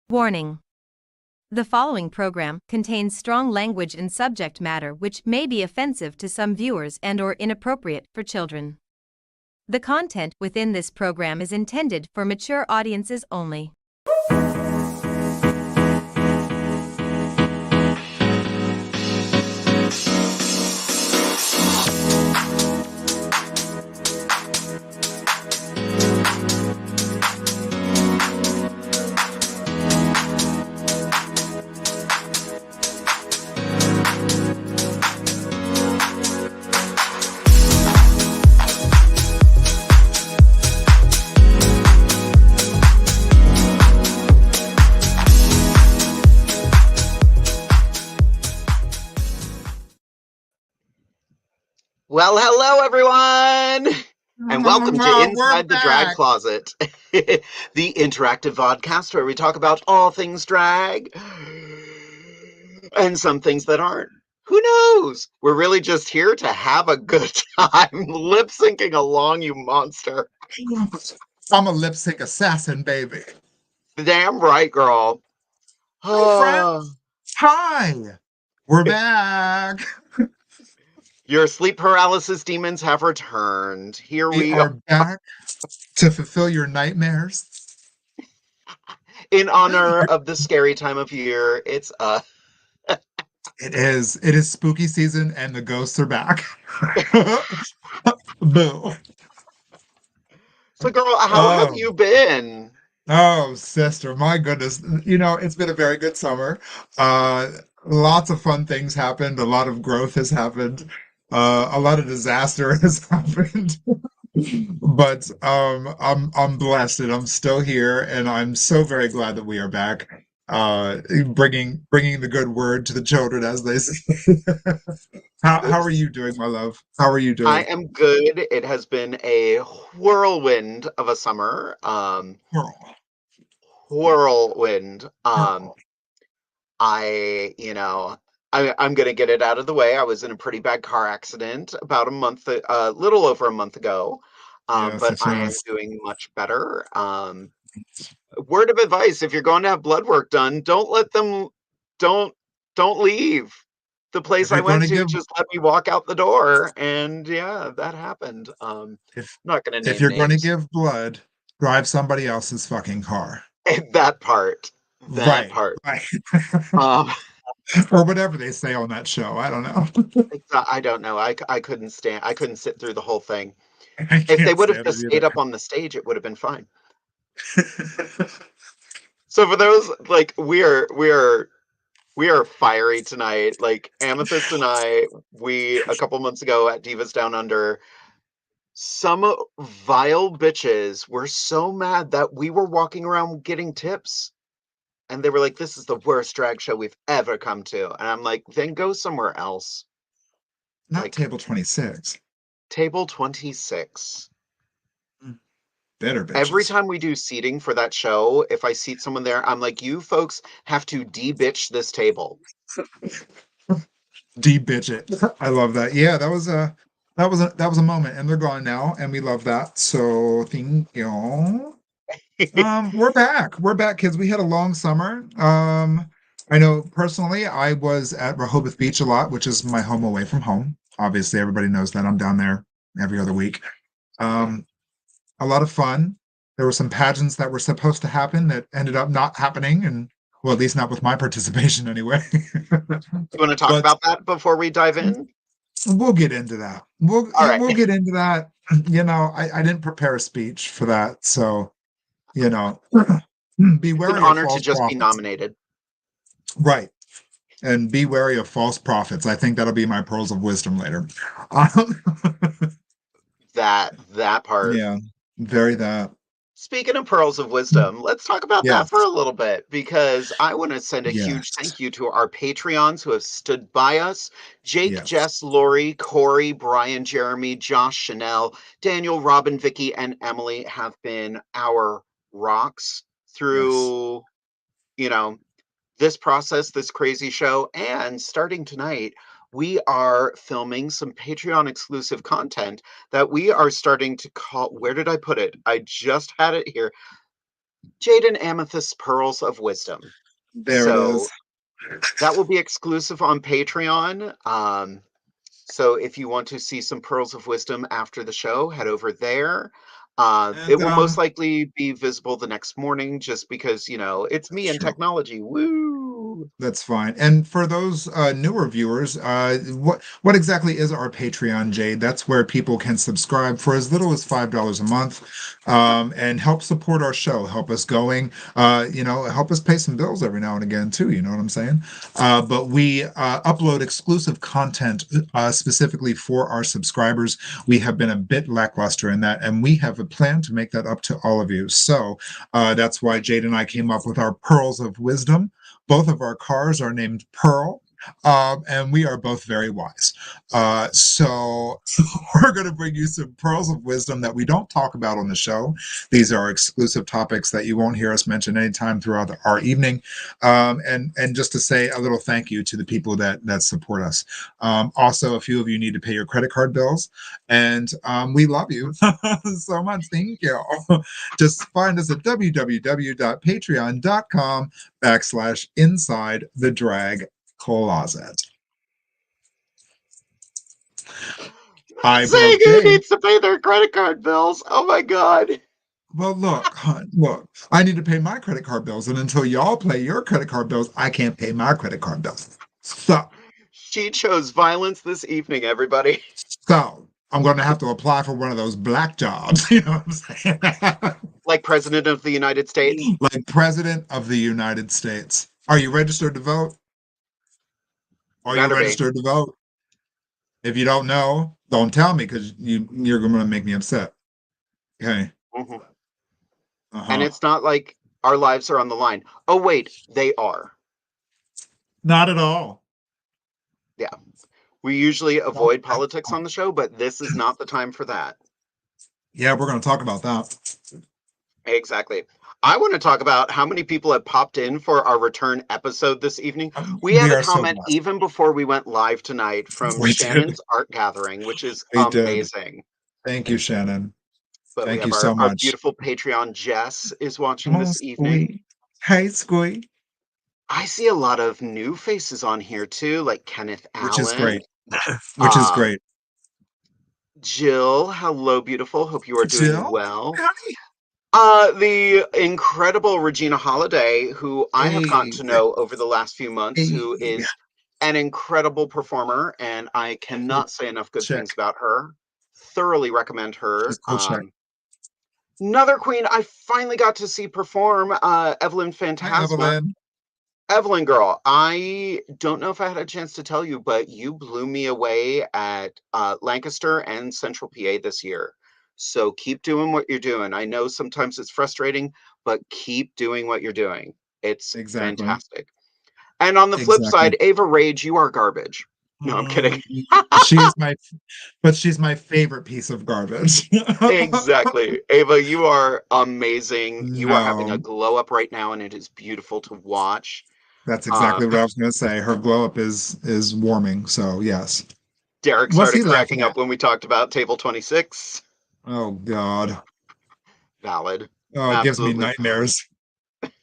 Warning. The following program contains strong language and subject matter which may be offensive to some viewers and/or inappropriate for children. The content within this program is intended for mature audiences only. Well, hello everyone, and welcome to Inside the Drag Closet, the interactive vodcast where we talk about all things drag and some things that aren't. Who knows? We're really just here to have a good time, lip syncing along, you monster. I'm a lip sync assassin, baby. Damn right, girl. Hi, friends. Hi. We're back. Your sleep paralysis demons have returned. Here we are back to fulfill your nightmares. In honor of the scary time of year, it's It is spooky season and the ghosts are back. Boo. So, girl, how have you been? Oh, sister, my goodness. You know, it's been a very good summer. Lots of fun things happened. A lot of growth has happened. A lot of disaster has happened. But I'm blessed and I'm still here, and I'm so very glad that we are back. Bringing the good word to the children, as they say. How are you doing, my love? How are you doing? I am good. It has been a whirlwind of a summer. Whirlwind. I'm gonna get it out of the way. I was in a pretty bad car accident about a little over a month ago. But I am doing much better. Word of advice: if you're going to have blood work done, don't leave. The place I went to just let me walk out the door, and yeah, that happened. I'm not going to name if you're going to names. give blood, drive somebody else's fucking car. That part. Right. Or whatever they say on that show. I don't know. I don't know. I couldn't sit through the whole thing. If they would have just stayed up on the stage, it would have been fine. So for those, like, we are fiery tonight. Like, Amethyst and I, a couple months ago at Divas Down Under, some vile bitches were so mad that we were walking around getting tips. And they were like, this is the worst drag show we've ever come to. And I'm like, then go somewhere else. Not like, table 26. Table 26. Better bitches. Every time we do seating for that show, if I seat someone there, I'm like, you folks have to de-bitch this table. De-bitch it. I love that. Yeah, that was a moment, and they're gone now, and we love that. So thank you. We're back, kids. We had a long summer. I know personally, I was at Rehoboth Beach a lot, which is my home away from home. Obviously, everybody knows that I'm down there every other week. A lot of fun. There were some pageants that were supposed to happen that ended up not happening, and well, at least not with my participation anyway. You want to talk about that before we dive in? We'll get into that. We'll get into that. You know, I didn't prepare a speech for that, so you know, be wary. It's an honor to just be nominated. Right. And be wary of false prophets. I think that'll be my pearls of wisdom later. That part. Yeah, very that. Speaking of pearls of wisdom, let's talk about that for a little bit, because I want to send a huge thank you to our Patreons who have stood by us. Jake, Jess, Lori, Corey, Brian, Jeremy, Josh, Chanel, Daniel, Robin, Vicky, and Emily have been our rocks through, this process, this crazy show. And starting tonight, we are filming some Patreon exclusive content that we are starting to call, where did I put it? I just had it here. Jade and Amethyst Pearls of Wisdom. There it is. That will be exclusive on Patreon. So if you want to see some Pearls of Wisdom after the show, head over there. It And will most likely be visible the next morning just because, it's me and sure. technology. Woo! That's fine. And for those newer viewers, what exactly is our Patreon, Jade? That's where people can subscribe for as little as $5 a month, and help support our show, help us going, help us pay some bills every now and again too. You know what I'm saying? But we upload exclusive content specifically for our subscribers. We have been a bit lackluster in that, and we have a plan to make that up to all of you. So that's why Jade and I came up with our Pearls of Wisdom. Both of our cars are named Pearl, and we are both very wise. So we're going to bring you some pearls of wisdom that we don't talk about on the show. These are exclusive topics that you won't hear us mention anytime throughout our evening. And just to say a little thank you to the people that support us. Also, a few of you need to pay your credit card bills, and we love you so much. Thank you. Just find us at www.patreon.com/InsideTheDragCloset. Not saying who needs to pay their credit card bills. Oh my God. Well, look, I need to pay my credit card bills, and until y'all pay your credit card bills, I can't pay my credit card bills. So she chose violence this evening, everybody. So I'm going to have to apply for one of those black jobs. You know what I'm saying? Like President of the United States? Like President of the United States. Are you registered to vote? Are you registered to vote? If you don't know, don't tell me because you're going to make me upset. Okay. Mm-hmm. And it's not like our lives are on the line. Oh, wait, they are. Not at all. Yeah. We usually avoid politics on the show, but this is not the time for that. Yeah, we're going to talk about that. Exactly. I want to talk about how many people have popped in for our return episode this evening. We had a comment even before we went live tonight from Shannon's Art Gathering, which is amazing. Thank you, Shannon. But Thank we you have so much. Our beautiful Patreon Jess is watching this evening. Hey, Squee. I see a lot of new faces on here too, like Kenneth Allen. Which is great. Which is great. Jill, hello, beautiful. Hope you are doing well. Howdy. The incredible Regina Holiday, who I have gotten to know over the last few months, who is an incredible performer, and I cannot say enough good things about her. Thoroughly recommend her. Another queen I finally got to see perform, Evelyn Phantasma. Hi, Evelyn. Evelyn, girl, I don't know if I had a chance to tell you, but you blew me away at Lancaster and Central PA this year. So keep doing what you're doing. I know sometimes it's frustrating, but keep doing what you're doing. It's fantastic. And on the flip side, Ava Rage, you are garbage. No, I'm kidding. she's my favorite piece of garbage. Exactly. Ava, you are amazing. You are having a glow up right now, and it is beautiful to watch. That's exactly what I was going to say. Her glow up is warming. So yes. Derek started cracking up when we talked about Table 26. Oh God. Valid. Oh, it gives me nightmares.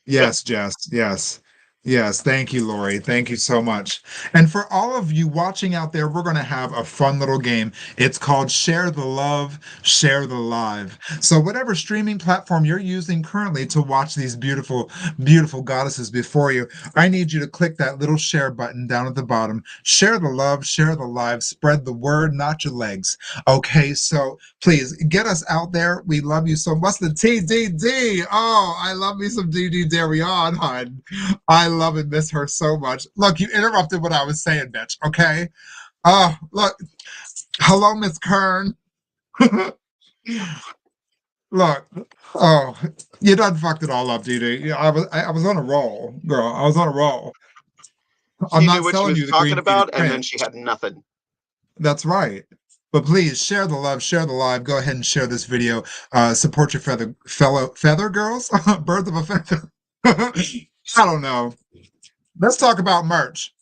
Yes, Jess. Yes. Yes, thank you, Lori. Thank you so much. And for all of you watching out there, we're going to have a fun little game. It's called Share the Love, Share the Live. So whatever streaming platform you're using currently to watch these beautiful, beautiful goddesses before you, I need you to click that little share button down at the bottom. Share the love, share the live, spread the word, not your legs. Okay, so please get us out there. We love you so much. The TDD. Oh, I love me some DD Darion, hon. I love and miss her so much. Look, you interrupted what I was saying, bitch. Okay. Look. Hello, Miss Kern. Look. Oh, you done fucked it all up, DD. I was on a roll, girl. I was on a roll. She knew what she was talking about, and then she had nothing. That's right. But please share the love, share the live. Go ahead and share this video. Support your fellow feather girls. Birds of a feather. I don't know. Let's talk about merch.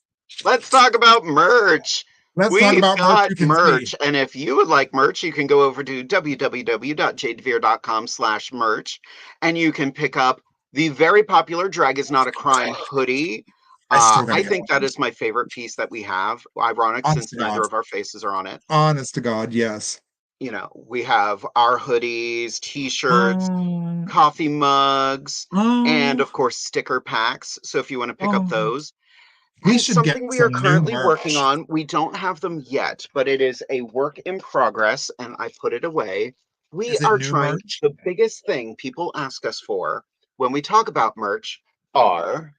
Let's talk about merch. We've got merch. And if you would like merch, you can go over to www.jadevere.com/merch and you can pick up The very popular Drag Is Not a Crime hoodie. I think that is my favorite piece that we have. Ironic, since neither of our faces are on it. Honest to God, yes. You know, we have our hoodies, t-shirts, coffee mugs, and of course sticker packs. So if you want to pick up those. We should something get we are some currently new working merch. on. We don't have them yet, but it is a work in progress, and I put it away. We Is it are new trying. merch? The biggest thing people ask us for when we talk about merch are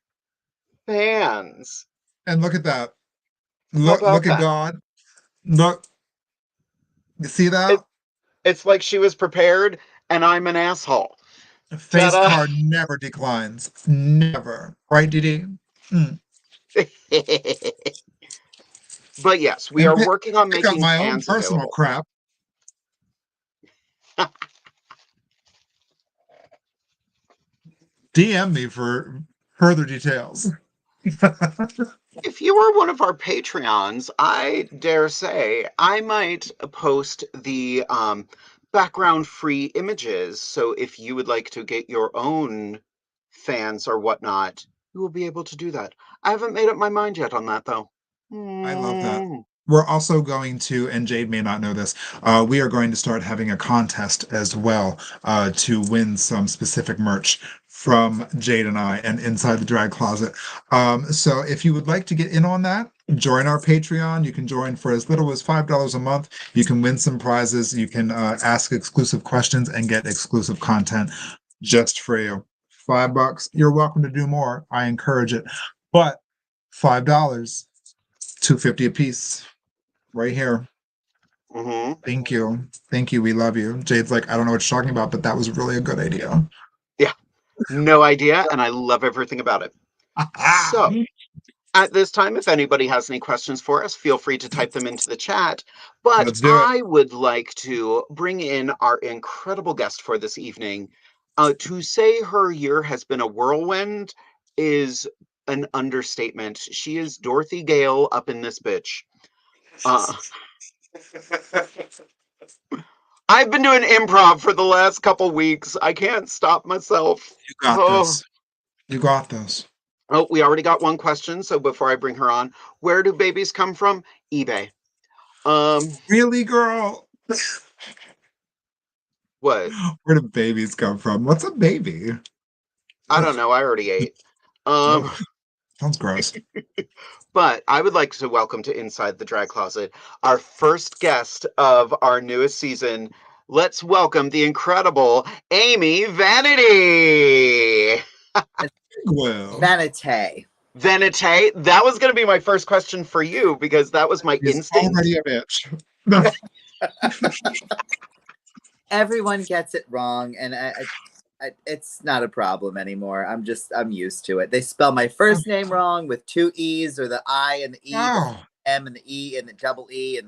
fans. And look at that. How Look about at that? God. Look. You see that? It's like she was prepared, and I'm an asshole. Face card never declines. Never. Right, Didi? Mm. But yes, we And are working on pick up making my own fans personal available. crap. DM me for further details. If you are one of our Patreons, I dare say I might post the background free images. So if you would like to get your own fans or whatnot, you will be able to do that. I haven't made up my mind yet on that, though. I love that. We're also going to, and Jade may not know this, we are going to start having a contest as well to win some specific merch from Jade and I and Inside the Drag Closet. So if you would like to get in on that, join our Patreon. You can join for as little as $5 a month. You can win some prizes. You can ask exclusive questions and get exclusive content just for you. $5. You're welcome to do more. I encourage it. But $5. $2.50 a piece right here. Thank you. Thank you. We love you. Jade's like, I don't know what you're talking about, but that was really a good idea. Yeah, no idea. And I love everything about it. So at this time, if anybody has any questions for us, feel free to type them into the chat. But I would like to bring in our incredible guest for this evening. To say her year has been a whirlwind is an understatement. She is Dorothy Gale up in this bitch. I've been doing improv for the last couple weeks. I can't stop myself. You got this. You got this. Oh, we already got one question. So before I bring her on, where do babies come from? eBay. Really, girl? What? Where do babies come from? What's a baby? I don't know. I already ate. Sounds gross. But I would like to welcome to Inside the Drag Closet our first guest of our newest season. Let's welcome the incredible AMIE VANITÉ. Vanité. Vanité. That was going to be my first question for you because that was my instinct. Already a bitch. Everyone gets it wrong, and it's not a problem anymore. I'm used to it. They spell my first name wrong with 2 E's, or the I and the E, the M and the E and the double E,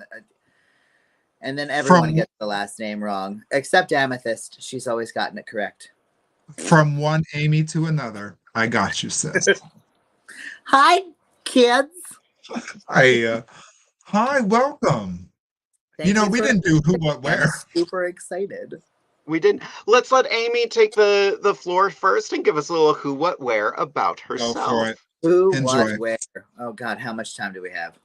and then everyone gets the last name wrong, except Amethyst. She's always gotten it correct. From one Amy to another. I got you, sis. Hi, kids. Hi, welcome. We didn't do who, what, where. I'm super excited. We didn't. Let's let AMIE take the floor first and give us a little who, what, where about herself. Go for it. Who, what, where? Oh God, how much time do we have?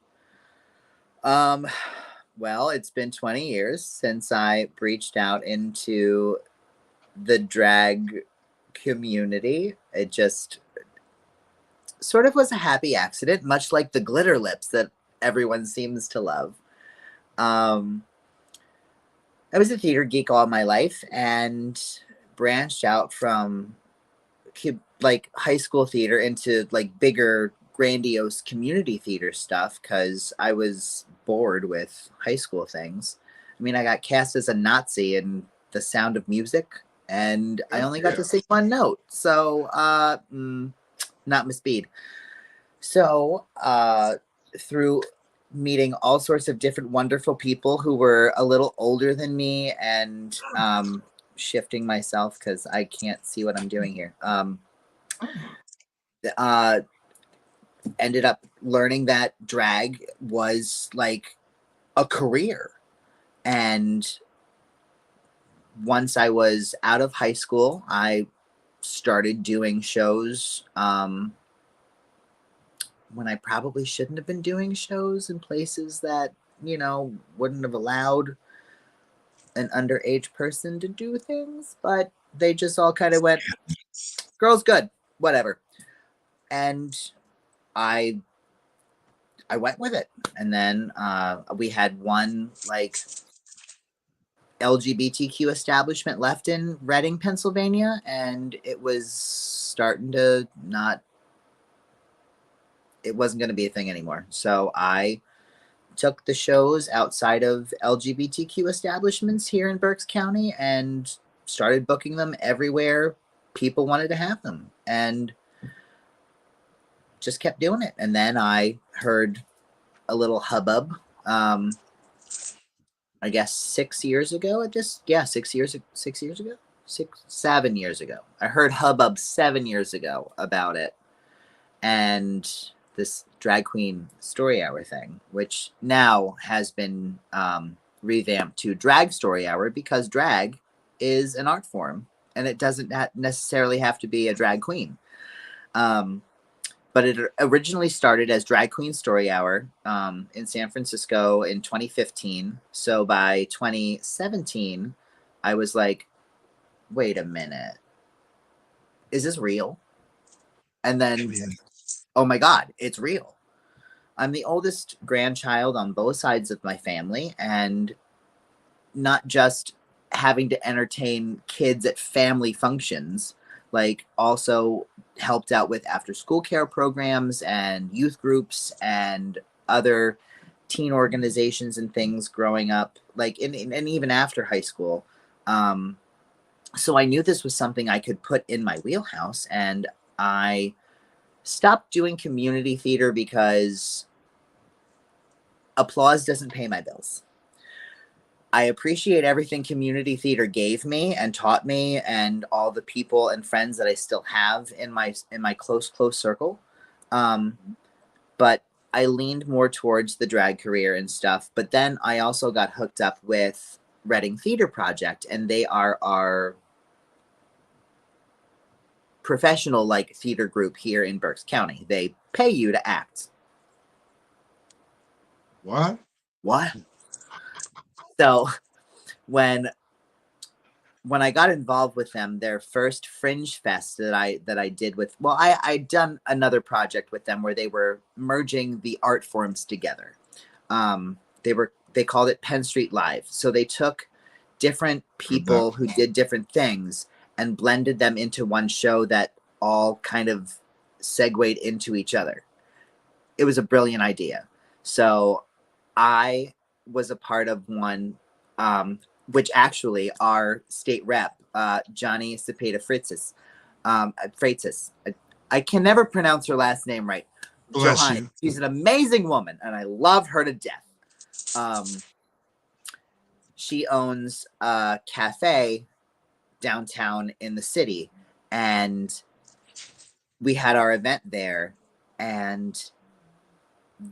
Well, it's been 20 years since I breached out into the drag community. It just sort of was a happy accident, much like the glitter lips that everyone seems to love. I was a theater geek all my life and branched out from like high school theater into like bigger, grandiose community theater stuff because I was bored with high school things. I mean, I got cast as a Nazi in The Sound of Music, and I only got to sing one note. So, not my speed. So, through meeting all sorts of different wonderful people who were a little older than me and shifting myself because I can't see what I'm doing here. Ended up learning that drag was like a career. And once I was out of high school, I started doing shows when I probably shouldn't have been doing shows in places that, you know, wouldn't have allowed an underage person to do things, but they just all kind of went, girl's good, whatever. And I went with it. And then we had one like LGBTQ establishment left in Reading, Pennsylvania, and it was starting to not, it wasn't going to be a thing anymore. So I took the shows outside of LGBTQ establishments here in Berks County and started booking them everywhere people wanted to have them, and just kept doing it. And then I heard a little hubbub, I guess 6 years ago. 7 years ago. I heard hubbub 7 years ago about it, and this drag queen story hour thing, which now has been revamped to Drag Story Hour, because drag is an art form and it doesn't necessarily have to be a drag queen. But it originally started as Drag Queen Story Hour in San Francisco in 2015. So by 2017, I was like, wait a minute, is this real? And then, oh my God, it's real. I'm the oldest grandchild on both sides of my family, and not just having to entertain kids at family functions, like also helped out with after school care programs and youth groups and other teen organizations and things growing up, like and even after high school. So I knew this was something I could put in my wheelhouse, and I stopped doing community theater because applause doesn't pay my bills. I appreciate everything community theater gave me and taught me, and all the people and friends that I still have in my close circle. But I leaned more towards the drag career and stuff. But then I also got hooked up with Reading Theater Project, and they are our professional like theater group here in Berks County. They pay you to act. What? So when I got involved with them, their first Fringe Fest that I did with, well, I'd done another project with them where they were merging the art forms together. They called it Penn Street Live. So they took different people who did different things and blended them into one show that all kind of segued into each other. It was a brilliant idea. So I was a part of one, which actually our state rep, Johnny Cepeda Fritzis, I can never pronounce her last name right. Johanna. She's an amazing woman, and I love her to death. She owns a cafe downtown in the city, and we had our event there, and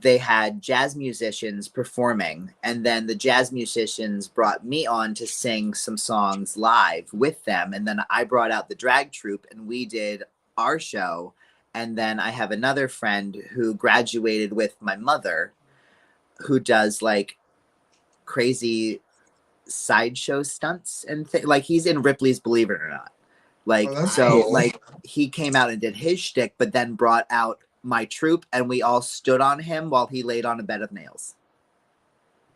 they had jazz musicians performing, and then the jazz musicians brought me on to sing some songs live with them, and then I brought out the drag troupe and we did our show. And then I have another friend who graduated with my mother, who does like crazy sideshow stunts and like he's in Ripley's Believe It or Not, like cool. Like he came out and did his shtick, but then brought out my troupe, and we all stood on him while he laid on a bed of nails.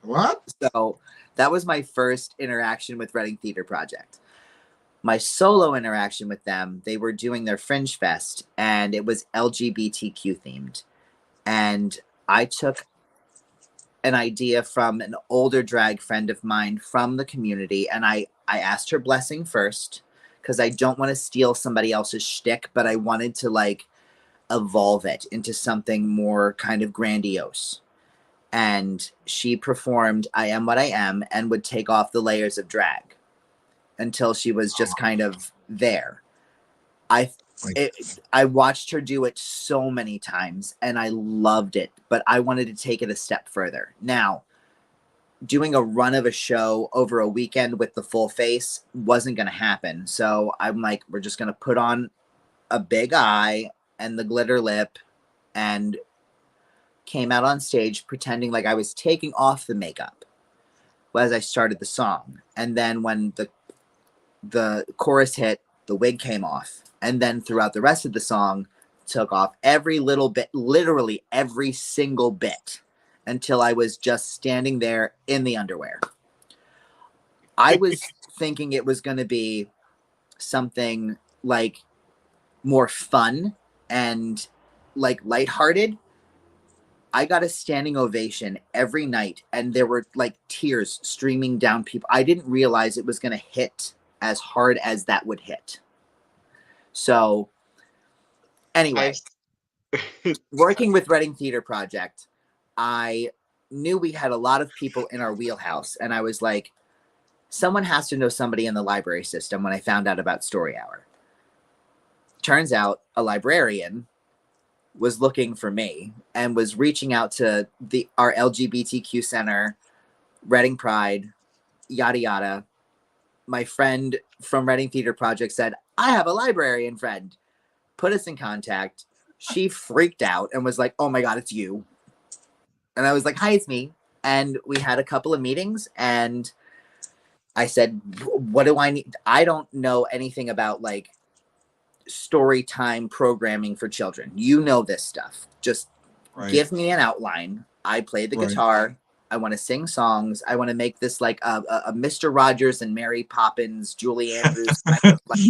What? So that was my first interaction with Reading Theater Project. My solo interaction with them, they were doing their Fringe Fest, and it was LGBTQ themed. And I took an idea from an older drag friend of mine from the community, and I asked her blessing first, because I don't want to steal somebody else's shtick, but I wanted to like evolve it into something more kind of grandiose. And she performed I Am What I Am and would take off the layers of drag until she was just kind of there. I watched her do it so many times and I loved it, but I wanted to take it a step further. Now, doing a run of a show over a weekend with the full face wasn't going to happen. So I'm like, we're just going to put on a big eye and the glitter lip, and came out on stage pretending like I was taking off the makeup as I started the song. And then when the chorus hit, the wig came off. And then throughout the rest of the song, took off every little bit, literally every single bit, until I was just standing there in the underwear. I was thinking it was going to be something like more fun and like lighthearted. I got a standing ovation every night, and there were like tears streaming down people. I didn't realize it was going to hit as hard as that would hit. So anyway, working with Reading Theater Project, I knew we had a lot of people in our wheelhouse, and I was like, someone has to know somebody in the library system when I found out about Story Hour. Turns out a librarian was looking for me and was reaching out to our LGBTQ center, Reading Pride, yada, yada. My friend from Reading Theater Project said, I have a librarian friend. Put us in contact. She freaked out and was like, oh my God, it's you. And I was like, hi, it's me. And we had a couple of meetings, and I said, what do I need? I don't know anything about like story time programming for children. You know this stuff. Just give me an outline. I play the guitar. I want to sing songs. I want to make this like a Mr. Rogers and Mary Poppins, Julie Andrews kind of like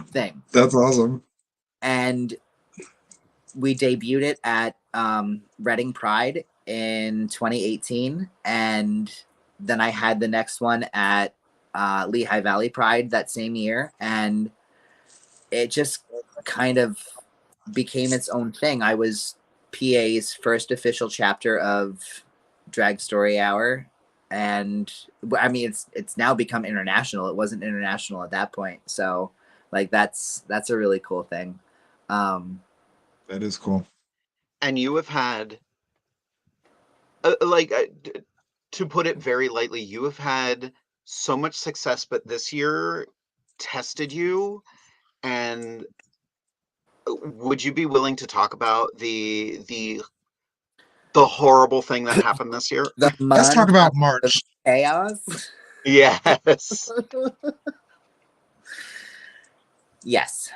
thing. That's awesome. And we debuted it at Reading Pride in 2018. And then I had the next one at Lehigh Valley Pride that same year. And it just kind of became its own thing. I was PA's first official chapter of Drag Story Hour. And I mean, it's now become international. It wasn't international at that point. So like, that's a really cool thing. That is cool. And you have had, to put it very lightly, you have had so much success, but this year tested you. And would you be willing to talk about the horrible thing that happened this year? Let's talk about March. Chaos. Yes. Yes.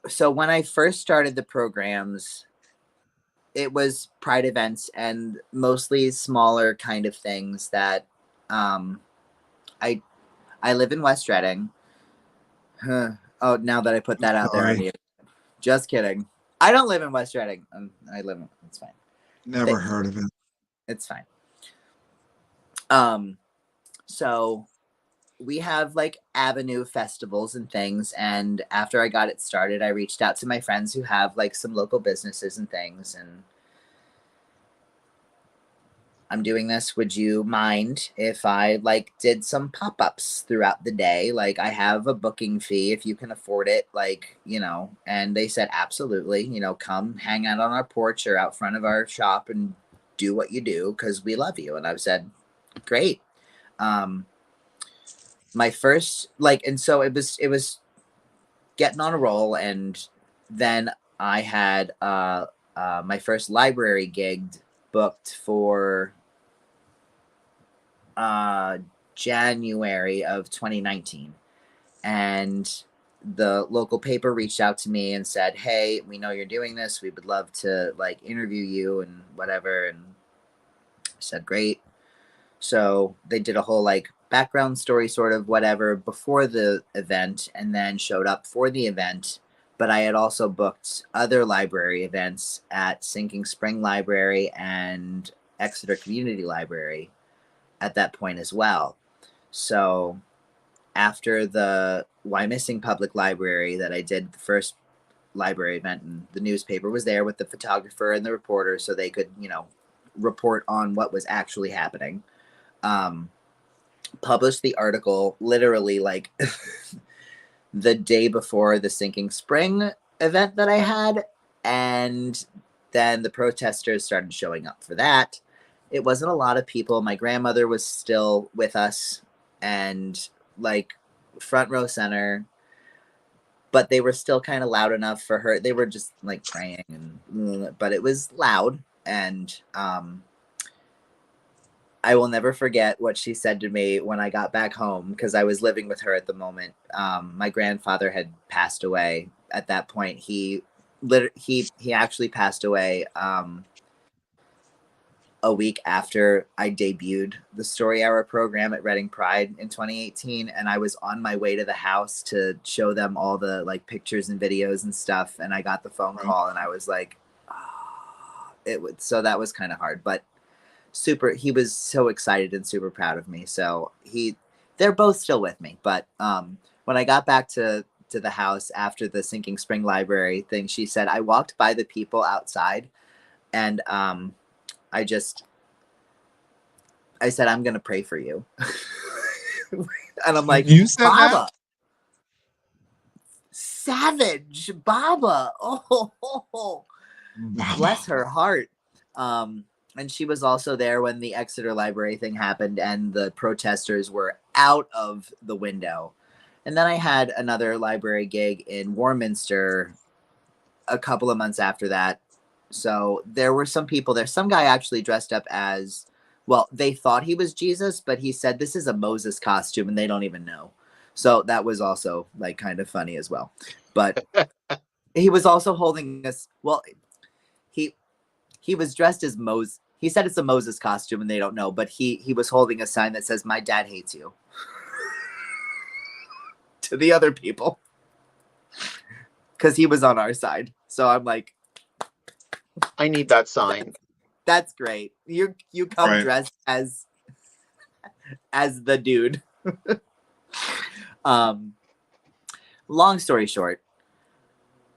So when I first started the programs, it was Pride events and mostly smaller kind of things that I live in West Reading. Oh, now that I put that out there, I mean, just kidding. I don't live in West Reading. I live in, it's fine. Never heard of it. It's fine. So we have like avenue festivals and things. And after I got it started, I reached out to my friends who have like some local businesses and things. And I'm doing this. Would you mind if I like did some pop-ups throughout the day? Like I have a booking fee if you can afford it, like, you know, and they said, absolutely, you know, come hang out on our porch or out front of our shop and do what you do, 'cause we love you. And I've said, great. My first, like, and so it was getting on a roll. And then I had, my first library gig booked for, January of 2019, and the local paper reached out to me and said, hey, we know you're doing this, we would love to like interview you and whatever. And I said, great. So they did a whole like background story sort of whatever before the event, and then showed up for the event. But I had also booked other library events at Sinking Spring Library and Exeter Community Library at that point as well. So after the Wyomissing Public Library that I did the first library event, and the newspaper was there with the photographer and the reporter so they could, you know, report on what was actually happening. Published the article literally like the day before the Sinking Spring event that I had. And then the protesters started showing up for that. It wasn't a lot of people. My grandmother was still with us and like front row center, but they were still kind of loud enough for her. They were just like praying, but it was loud. And I will never forget what she said to me when I got back home, because I was living with her at the moment. My grandfather had passed away at that point. He actually passed away a week after I debuted the Story Hour program at Reading Pride in 2018, and I was on my way to the house to show them all the like pictures and videos and stuff, and I got the phone call, and I was like, oh, so that was kind of hard, but he was so excited and super proud of me. So they're both still with me, but when I got back to the house after the Sinking Spring Library thing, she said, I walked by the people outside, and I said, I'm going to pray for you. And I'm like, you said Baba, that? savage Baba. Oh, Wow. Bless her heart. And she was also there when the Exeter Library thing happened and the protesters were out of the window. And then I had another library gig in Warminster a couple of months after that. So there were some people there. Some guy actually dressed up as, well, they thought he was Jesus, but he said this is a Moses costume and they don't even know. So that was also like kind of funny as well. But he was also holding us. Well, he was dressed as Moses. He said it's a Moses costume and they don't know, but he was holding a sign that says, "My dad hates you," to the other people, because he was on our side. So I'm like, I need that sign. That's great. You come dressed as the dude. Long story short,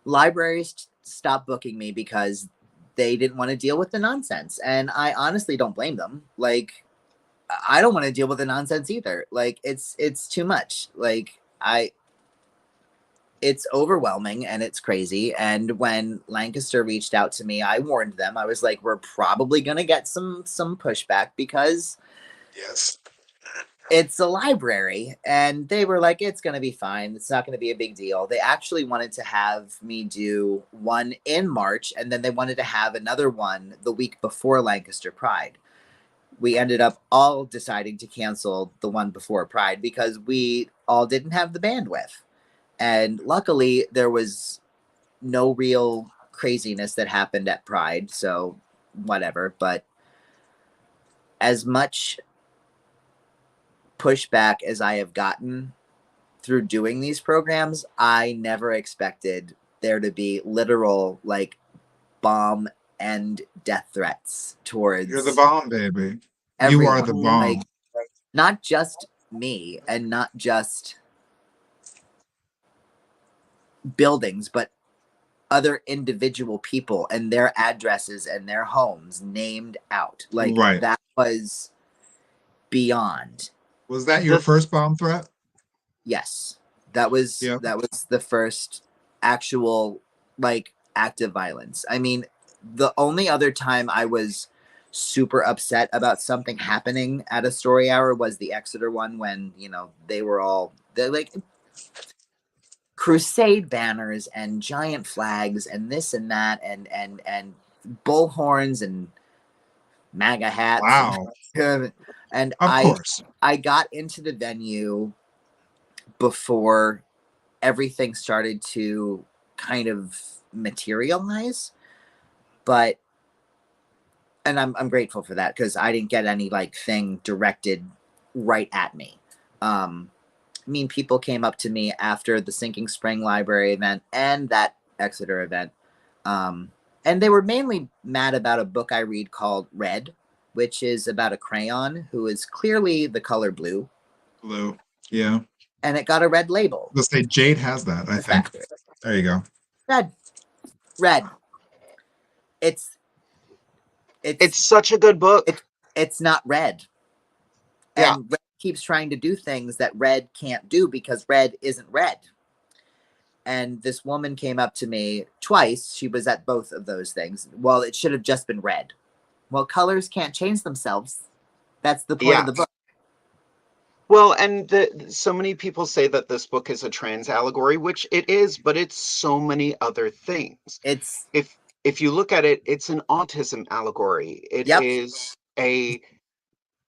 libraries stopped booking me because they didn't want to deal with the nonsense. And I honestly don't blame them. Like, I don't want to deal with the nonsense either. Like, it's too much. Like, it's overwhelming and it's crazy. And when Lancaster reached out to me, I warned them. I was like, we're probably going to get some pushback because yes, it's a library. And they were like, it's going to be fine. It's not going to be a big deal. They actually wanted to have me do one in March, and then they wanted to have another one the week before Lancaster Pride. We ended up all deciding to cancel the one before Pride because we all didn't have the bandwidth. And luckily, there was no real craziness that happened at Pride, so whatever. But as much pushback as I have gotten through doing these programs, I never expected there to be literal, like, bomb and death threats towards... You're the bomb, baby. Everyone. You are the bomb. Like, not just me and not just buildings, but other individual people and their addresses and their homes named out. Like, that was beyond. Was that your first bomb threat? Yes. That was the first actual, like, act of violence. I mean, the only other time I was super upset about something happening at a Story Hour was the Exeter one, when, you know, they're like crusade banners and giant flags and this and that and bullhorns and MAGA hats. Wow. And of course, I got into the venue before everything started to kind of materialize, but and I'm grateful for that, because I didn't get any like thing directed right at me. I mean, people came up to me after the Sinking Spring Library event and that Exeter event. And they were mainly mad about a book I read called Red, which is about a crayon who is clearly the color blue. Blue, yeah. And it got a red label. Let's say Jade has that, I think. There you go. Red. It's such a good book. It's not red. And Red keeps trying to do things that Red can't do because Red isn't red. And this woman came up to me twice. She was at both of those things. Well, it should have just been red. Well, colors can't change themselves. That's the point of the book. Well, and so many people say that this book is a trans allegory, which it is, but it's so many other things. It's if you look at it, it's an autism allegory. It is a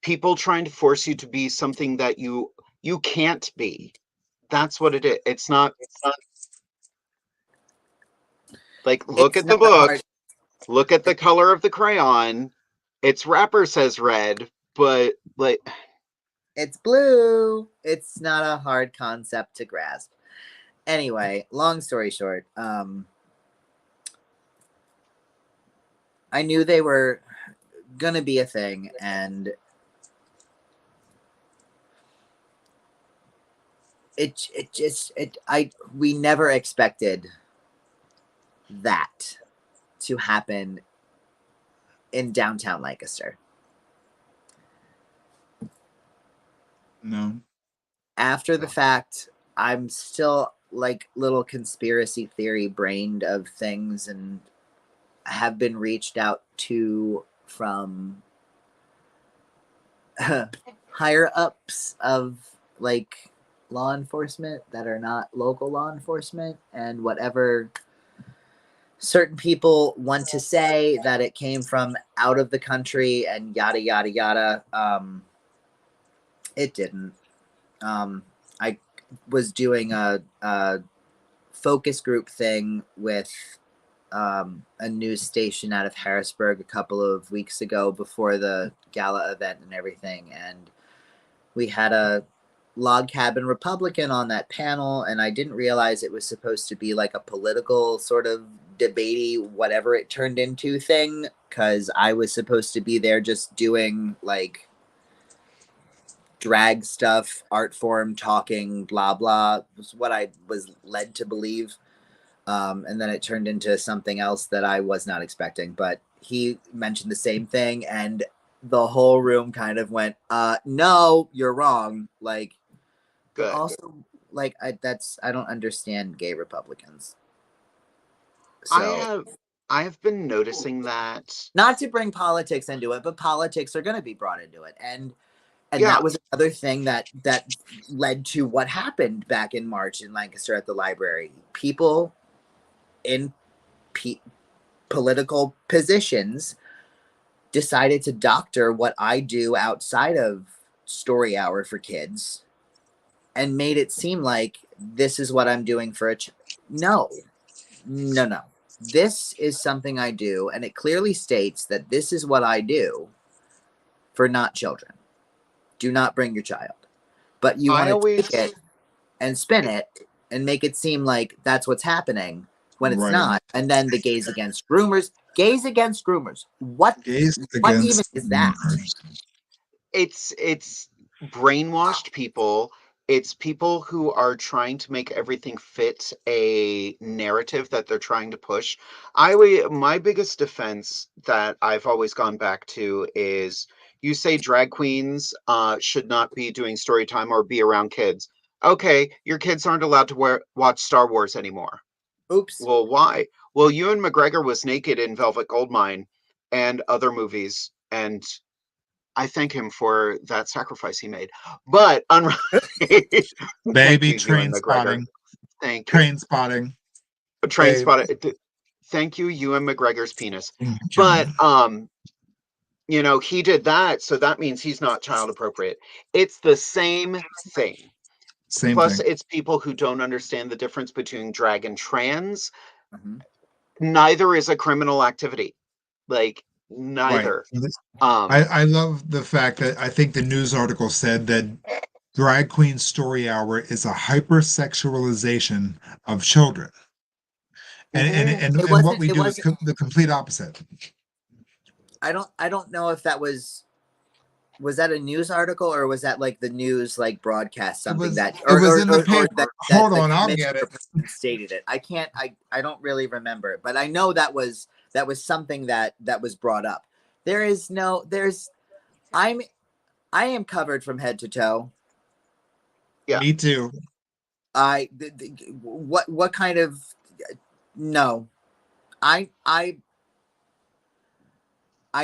people trying to force you to be something that you can't be. That's what it is. It's not like, look at the book, look at the color of the crayon. Its wrapper says red, but like it's blue. It's not a hard concept to grasp. Anyway, long story short, I knew they were gonna be a thing, and we never expected that to happen in downtown Lancaster. No. After the fact, I'm still like little conspiracy theory brained of things, and have been reached out to from higher ups of like law enforcement that are not local law enforcement, and whatever certain people want to say that it came from out of the country and yada yada yada. It didn't. I was doing a focus group thing with a news station out of Harrisburg a couple of weeks ago before the gala event and everything, and we had a log cabin Republican on that panel, and I didn't realize it was supposed to be like a political sort of debatey whatever it turned into thing, because I was supposed to be there just doing like drag stuff, art form, talking, blah blah, was what I was led to believe. And then it turned into something else that I was not expecting, but he mentioned the same thing, and the whole room kind of went, no, you're wrong. Like, good. Also, like, I don't understand gay Republicans. So I have been noticing that, not to bring politics into it, but politics are going to be brought into it. And that was another thing that led to what happened back in March in Lancaster at the library. People in political positions decided to doctor what I do outside of story hour for kids and made it seem like this is what I'm doing for a no. This is something I do, and it clearly states that this is what I do for not children. Do not bring your child. But you want to take it and spin it and make it seem like that's what's happening when it's not. And then the gays against groomers. Gays against groomers. What even is that? It's brainwashed people. It's people who are trying to make everything fit a narrative that they're trying to push. My biggest defense that I've always gone back to is, you say drag queens should not be doing story time or be around kids. Okay, your kids aren't allowed to watch Star Wars anymore. Oops. Well, why? Well, Ewan McGregor was naked in Velvet Goldmine and other movies, and I thank him for that sacrifice he made. But baby, train spotting. Thank you. Train spotting. Train spotting. Thank you, Ewan McGregor's penis. But you know, he did that, so that means he's not child appropriate. It's the same thing. Plus, it's people who don't understand the difference between drag and trans. Mm-hmm. Neither is a criminal activity. Like, neither. Right. I love the fact that I think the news article said that Drag Queen Story Hour is a hypersexualization of children. And what we do is the complete opposite. I don't know if that was that a news article, or was that like the news like broadcast something in the paper. Hold on, I'll get it. Stated it. I don't really remember it, but I know that was something that was brought up. I am covered from head to toe. Yeah. Me too. What kind of, no, I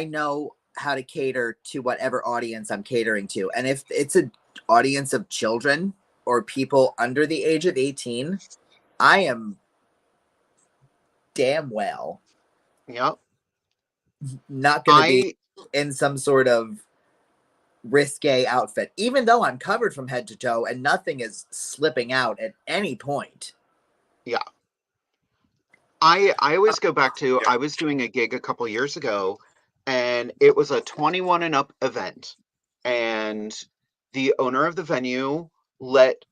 know how to cater to whatever audience I'm catering to. And if it's an audience of children or people under the age of 18, I am damn well not going to be in some sort of risque outfit, even though I'm covered from head to toe and nothing is slipping out at any point. Yeah. I always go back to, I was doing a gig a couple years ago, and it was a 21 and up event, and the owner of the venue let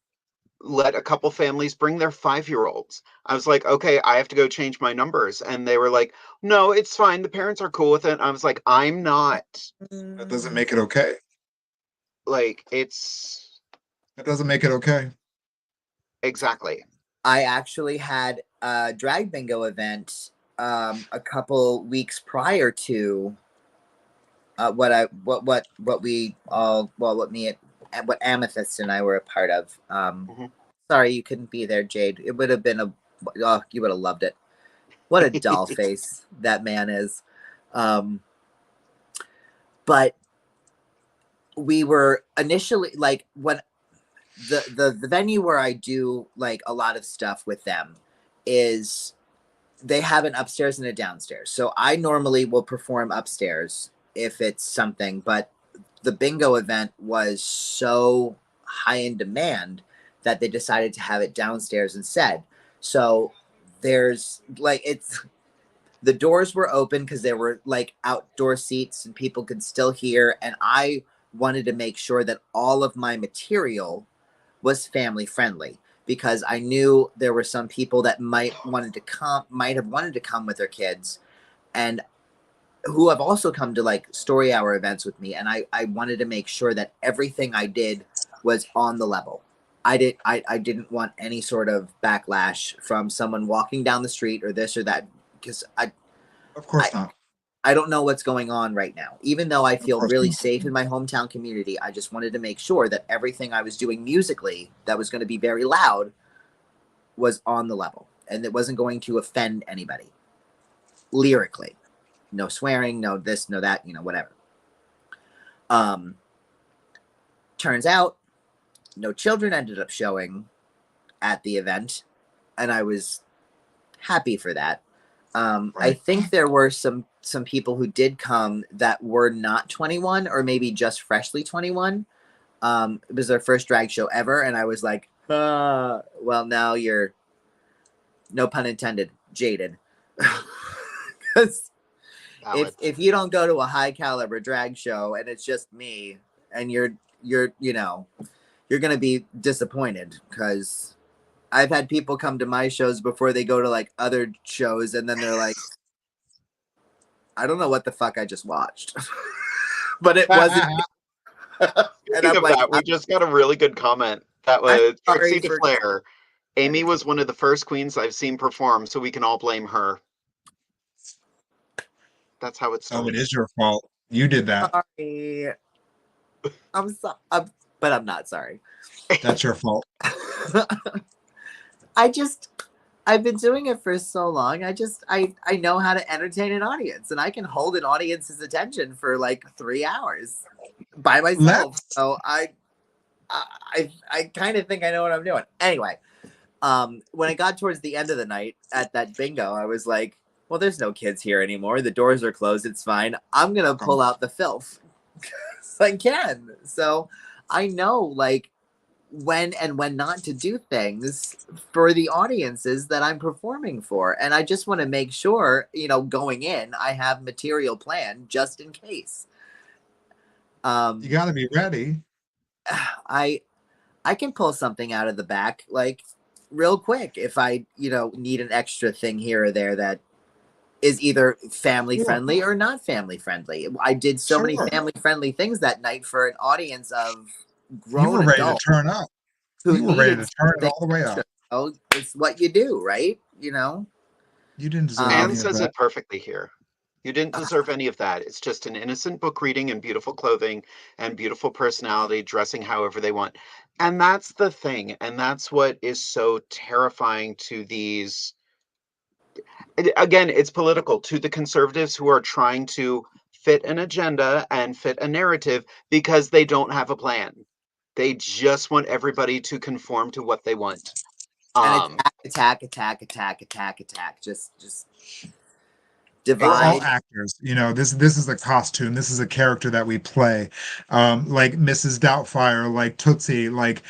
a couple families bring their 5-year-olds. I was like, okay, I have to go change my numbers. And they were like, no, it's fine. The parents are cool with it. I was like, I'm not. That doesn't make it okay. Like, that doesn't make it okay. Exactly. I actually had a drag bingo event a couple weeks prior to what Amethyst and I were a part of. Sorry you couldn't be there, Jade. It would have been you would have loved it. What a doll face that man is. But we were initially like, when the venue where I do like a lot of stuff with them is they have an upstairs and a downstairs. So I normally will perform upstairs if it's something, but the bingo event was so high in demand that they decided to have it downstairs instead. So there's like, the doors were open because there were like outdoor seats and people could still hear. And I wanted to make sure that all of my material was family friendly, because I knew there were some people that might have wanted to come with their kids, and who have also come to like story hour events with me. And I wanted to make sure that everything I did was on the level. I didn't want any sort of backlash from someone walking down the street or this or that, because of course not. I don't know what's going on right now. Even though I feel really safe in my hometown community, I just wanted to make sure that everything I was doing musically that was going to be very loud was on the level, and it wasn't going to offend anybody lyrically. No swearing, no this, no that, whatever. Turns out no children ended up showing at the event, and I was happy for that. I think there were some people who did come that were not 21, or maybe just freshly 21. It was their first drag show ever, and I was like, well, now you're, no pun intended, jaded. Because if you don't go to a high caliber drag show and it's just me, and you're gonna be disappointed, because I've had people come to my shows before they go to like other shows, and then they're like, I don't know what the fuck I just watched. But it wasn't. Speaking of that, we just got a really good comment. That was Trixie DeClaire. Amy was one of the first queens I've seen perform, so we can all blame her. That's how it started. Oh, it is your fault. You did that. Sorry. I'm sorry, but I'm not sorry. That's your fault. I've been doing it for so long. I know how to entertain an audience, and I can hold an audience's attention for like 3 hours by myself. So I kind of think I know what I'm doing. Anyway, when I got towards the end of the night at that bingo, I was like, well, there's no kids here anymore. The doors are closed. It's fine. I'm going to pull out the filth. I can. So I know like when and when not to do things for the audiences that I'm performing for. And I just want to make sure, going in, I have material planned just in case. You got to be ready. I can pull something out of the back like real quick if I, need an extra thing here or there that is either family friendly or not family friendly. I did so many family friendly things that night for an audience of grown adults. You were ready to turn up. You were ready to turn it all the way up. Oh, it's what you do, right? You didn't deserve Anne says it perfectly here. You didn't deserve any of that. It's just an innocent book reading and beautiful clothing and beautiful personality, dressing however they want. And that's the thing. And that's what is so terrifying to these. Again, it's political, to the conservatives who are trying to fit an agenda and fit a narrative because they don't have a plan. They just want everybody to conform to what they want. And attack. Just divide. We're all actors, this is a costume, this is a character that we play. Like Mrs. Doubtfire, like Tootsie, like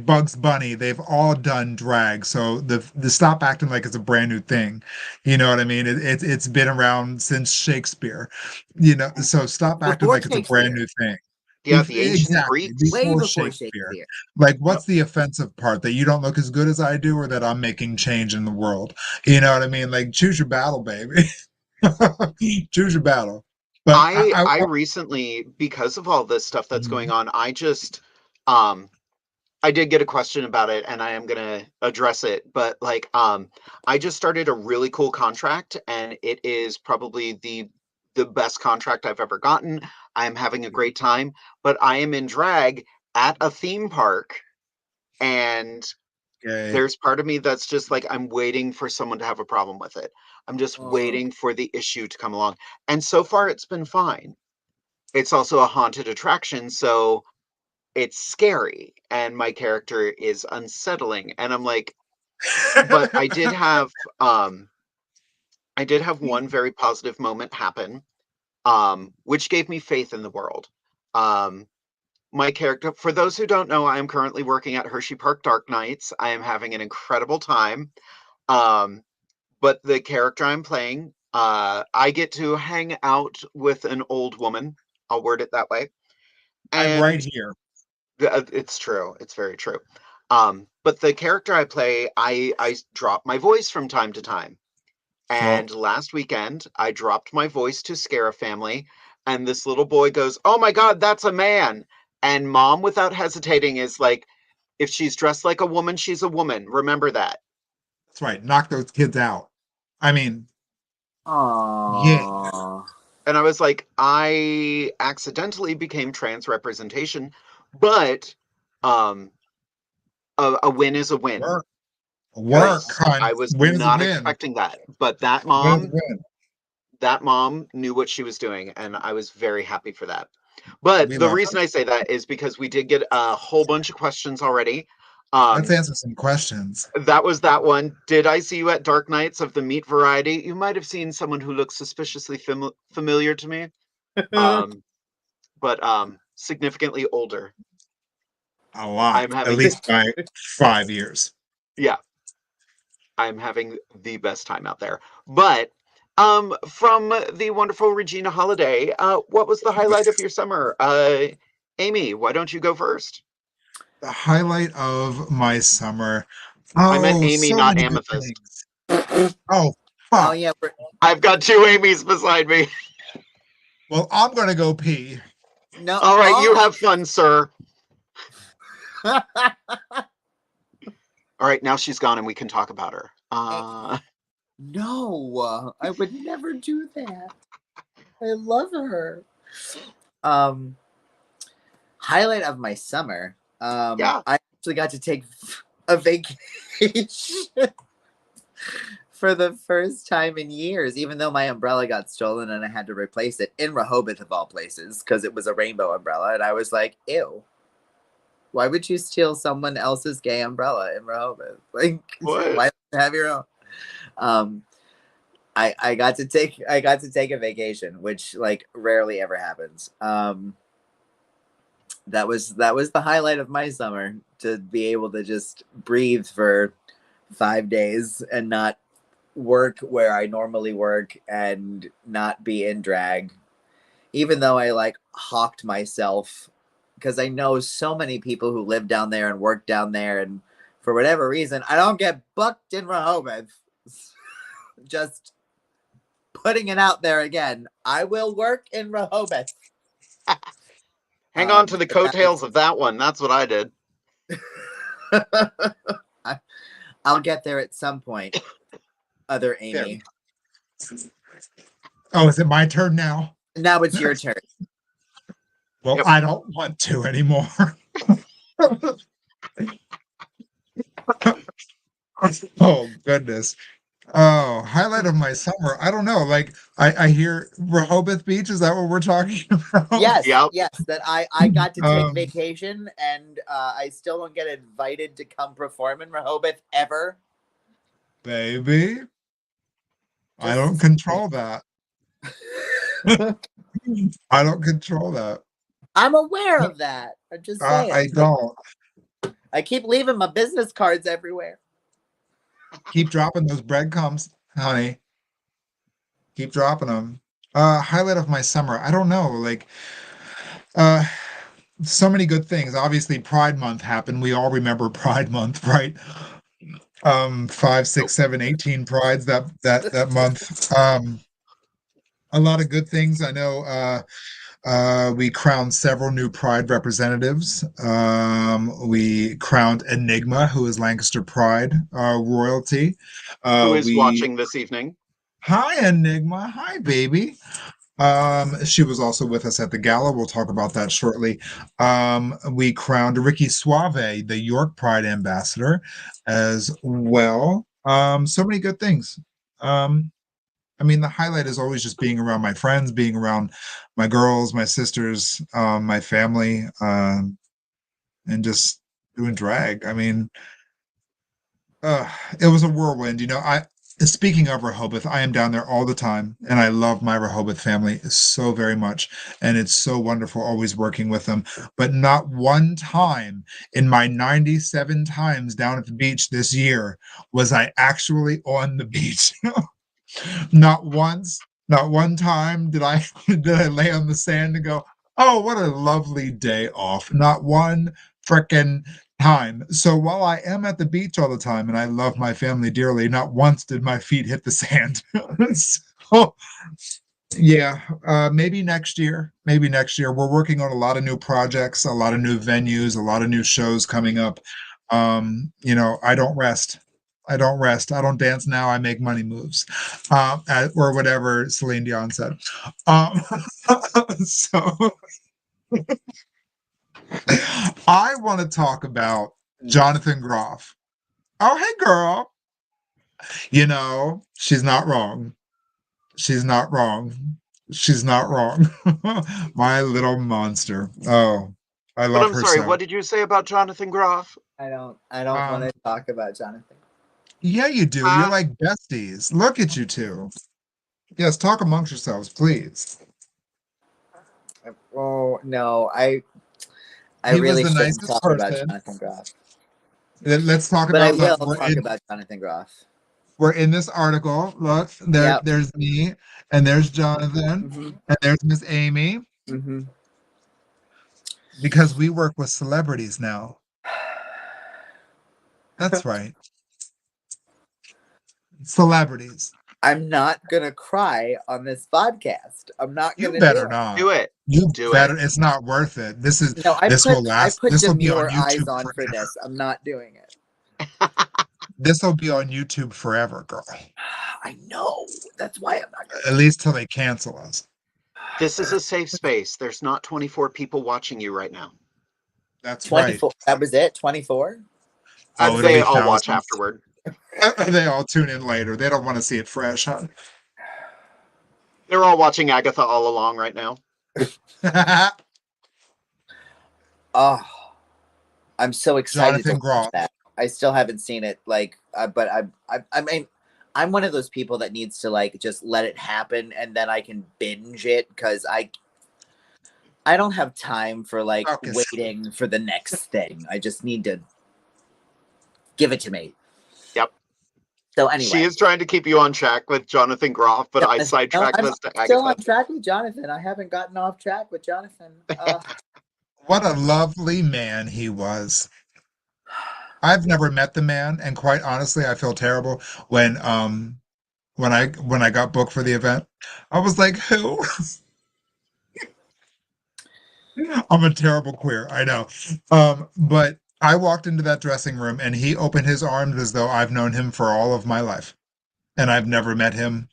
Bugs Bunny, they've all done drag. So the stop acting like it's a brand new thing. You know what I mean? It's been around since Shakespeare. So stop acting Before like it's a brand new thing. Yeah, the ancient Exactly, Greeks. Way before Shakespeare. Like, what's the offensive part? That you don't look as good as I do, or that I'm making change in the world? You know what I mean? Like, choose your battle, baby. Choose your battle. But I recently, because of all this stuff that's going on, I did get a question about it, and I am gonna address it. But like, I just started a really cool contract, and it is probably the best contract I've ever gotten. I am having a great time, but I am in drag at a theme park, and there's part of me that's just like, I'm waiting for someone to have a problem with it. I'm just waiting for the issue to come along. And so far, it's been fine. It's also a haunted attraction, so it's scary. And my character is unsettling. And I'm like, but I did have one very positive moment happen, which gave me faith in the world. My character, for those who don't know, I am currently working at Hershey Park Dark Nights. I am having an incredible time. But the character I'm playing, I get to hang out with an old woman. I'll word it that way. I'm right here. It's true. It's very true. But the character I play, I drop my voice from time to time. And last weekend, I dropped my voice to scare a family. And this little boy goes, "Oh my God, that's a man." And mom, without hesitating, is like, if she's dressed like a woman, she's a woman. Remember that. That's right. Knock those kids out. I mean, yeah. And I was like, I accidentally became trans representation, but a win is a win. Work. I was win not expecting that, but that mom knew what she was doing, and I was very happy for that. But the reason I say that is because we did get a whole bunch of questions already. Let's answer some questions. That was that one. Did I see you at Dark Nights of the meat variety? You might have seen someone who looks suspiciously familiar to me. But significantly older. A lot. At least by 5 years. Yeah. I'm having the best time out there. But from the wonderful Regina Holiday, what was the highlight of your summer? Amy, why don't you go first? The highlight of my summer. I meant Amy, not Amethyst. Oh, fuck. Oh, yeah. I've got two Amy's beside me. Well, I'm going to go pee. No. All right, you have fun, sir. All right, now she's gone and we can talk about her. No, I would never do that. I love her. Highlight of my summer. Yeah. I actually got to take a vacation for the first time in years, even though my umbrella got stolen and I had to replace it in Rehoboth of all places because it was a rainbow umbrella. And I was like, ew. Why would you steal someone else's gay umbrella in Rehoboth? Like, what? Why have your own? I got to take a vacation, which like rarely ever happens. That was the highlight of my summer, to be able to just breathe for 5 days and not work where I normally work and not be in drag, even though I like hawked myself, because I know so many people who live down there and work down there, and for whatever reason, I don't get booked in Rehoboth. Just putting it out there again. I will work in Rehoboth. Hang on to the coattails of that one. That's what I did. I'll get there at some point, other Amy. Oh, is it my turn now? Now it's your turn. Well, Yep. I don't want to anymore. Oh, goodness. Oh, highlight of my summer. I don't know. Like, I hear Rehoboth Beach. Is that what we're talking about? Yes, Yep. yes. That I got to take vacation, and I still don't get invited to come perform in Rehoboth ever. Baby, I don't control that. I don't control that. I'm aware of that. I'm just saying. I don't. I keep leaving my business cards everywhere. Keep dropping those breadcrumbs, honey. Keep dropping them. Highlight of my summer. I don't know. Like, so many good things. Obviously, Pride Month happened. We all remember Pride Month, right? 5, 6, 7, 18 prides that month. A lot of good things. I know we crowned several new Pride representatives. We crowned Enigma, who is Lancaster Pride royalty. Who is watching this evening? Hi, Enigma. Hi, baby. She was also with us at the gala. We'll talk about that shortly. We crowned Ricky Suave, the York Pride ambassador, as well. So many good things. I mean, the highlight is always just being around my friends, being around my girls, my sisters, my family, and just doing drag. I mean, it was a whirlwind. You know, speaking of Rehoboth, I am down there all the time, and I love my Rehoboth family so very much, and it's so wonderful always working with them. But not one time in my 97 times down at the beach this year was I actually on the beach. Not once, not one time did I did I lay on the sand and go, "Oh, what a lovely day off." Not one frickin' time. So while I am at the beach all the time and I love my family dearly, not once did my feet hit the sand. So, yeah, maybe next year. Maybe next year. We're working on a lot of new projects, a lot of new venues, a lot of new shows coming up. You know, I don't rest. I don't rest. I don't dance now. I make money moves, or whatever Celine Dion said. Um, so I want to talk about Jonathan Groff. Oh, hey, girl. You know, she's not wrong. She's not wrong. She's not wrong. My little monster. Oh, I But love I'm her sorry, so. what did you say about Jonathan Groff? I don't want to talk about Jonathan. Yeah, you do. You're like besties. Look at you two. Yes, talk amongst yourselves, please. Oh no, I He really was the shouldn't nicest talk about person. Jonathan Groff. Let's talk But I about. will Look, talk about Jonathan Groff. we're in this article. Look, there, Yep. there's me, and there's Jonathan, and there's Miss Amy. Because we work with celebrities now. That's right. Celebrities. I'm not gonna cry on this podcast. I'm not You gonna better not. Do it. You Do better. it. It's not worth it. This will last. I put This will be on demure eyes YouTube on for forever. this. I'm not doing it. This will be on YouTube forever, girl. I know. That's why I'm not gonna. At least till they cancel us. This is a safe space. There's not 24 people watching you right now. That's 24. right. That was it. 24. Oh, it'll They be all watch thousands. afterward. They all tune in later. They don't want to see it fresh, huh? They're all watching Agatha all along right now. Oh, I'm so excited Jonathan to watch Groff. that. I still haven't seen it. Like, but I mean, I'm one of those people that needs to like just let it happen and then I can binge it because I don't have time for like waiting for the next thing. I just need to give it to me. Yep. So anyway, she is trying to keep you on track with Jonathan Groff, but I sidetracked us to Agatha. Still on track with Jonathan. I haven't gotten off track with Jonathan. What a lovely man he was. I've never met the man, and quite honestly, I feel terrible when I got booked for the event. I was like, who? I'm a terrible queer, I know. But I walked into that dressing room and he opened his arms as though I've known him for all of my life. And I've never met him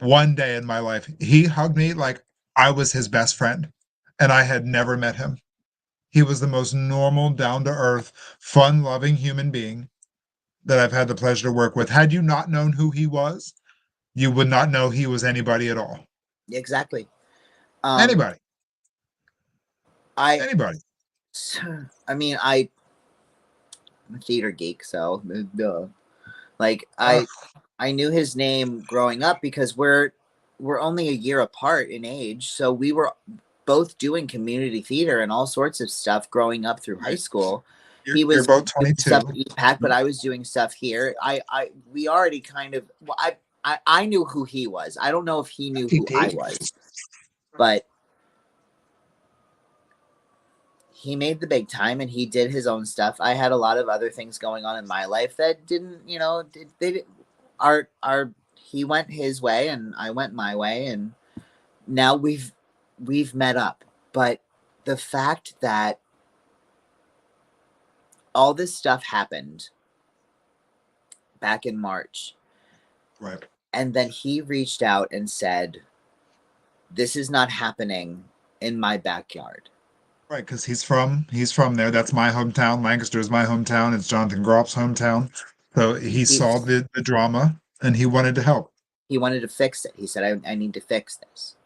one day in my life. He hugged me like I was his best friend, and I had never met him. He was the most normal, down-to-earth, fun-loving human being that I've had the pleasure to work with. Had you not known who he was, you would not know he was anybody at all. Exactly. Anybody. I mean, I'm a theater geek, so like I knew his name growing up because we're only a year apart in age, so we were both doing community theater and all sorts of stuff growing up through high school. You're both 22. Stuff at EPAC, but I was doing stuff here. We already kind of. Well, I knew who he was. I don't know if he knew who I was, but he made the big time and he did his own stuff. I had a lot of other things going on in my life that didn't, he went his way and I went my way, and now we've met up. But the fact that all this stuff happened back in March, right? And then he reached out and said, "This is not happening in my backyard." Right, because he's from there. That's my hometown. Lancaster is my hometown. It's Jonathan Groff's hometown. So he saw the drama and he wanted to help. He wanted to fix it. He said, I need to fix this.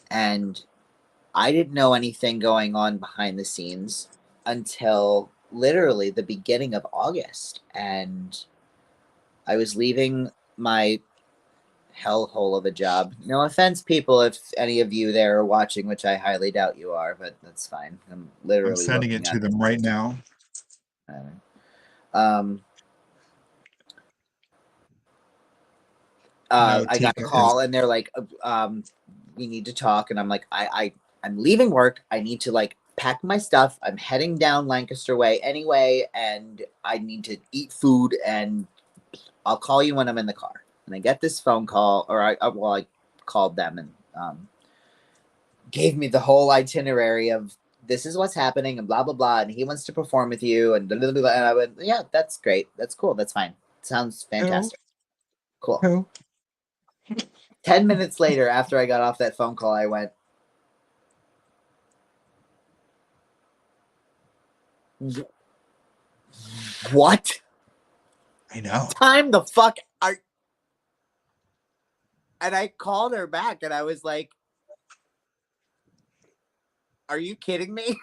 And I didn't know anything going on behind the scenes until literally the beginning of August. And I was leaving my hellhole of a job. No offense, people, if any of you there are watching, which I highly doubt you are, but that's fine. I'm sending it to them right now. I got a call and they're like, we need to talk. And I'm like, I'm leaving work. I need to pack my stuff. I'm heading down Lancaster Way anyway, and I need to eat food, and I'll call you when I'm in the car. And I get this phone call, or I called them and gave me the whole itinerary of this is what's happening and blah, blah, blah. And he wants to perform with you. And, blah, blah, blah. And I went, yeah, that's great. That's cool. That's fine. Sounds fantastic. Cool. 10 minutes later, after I got off that phone call, I went, what? I know. Time the fuck out. And I called her back and I was like, are you kidding me?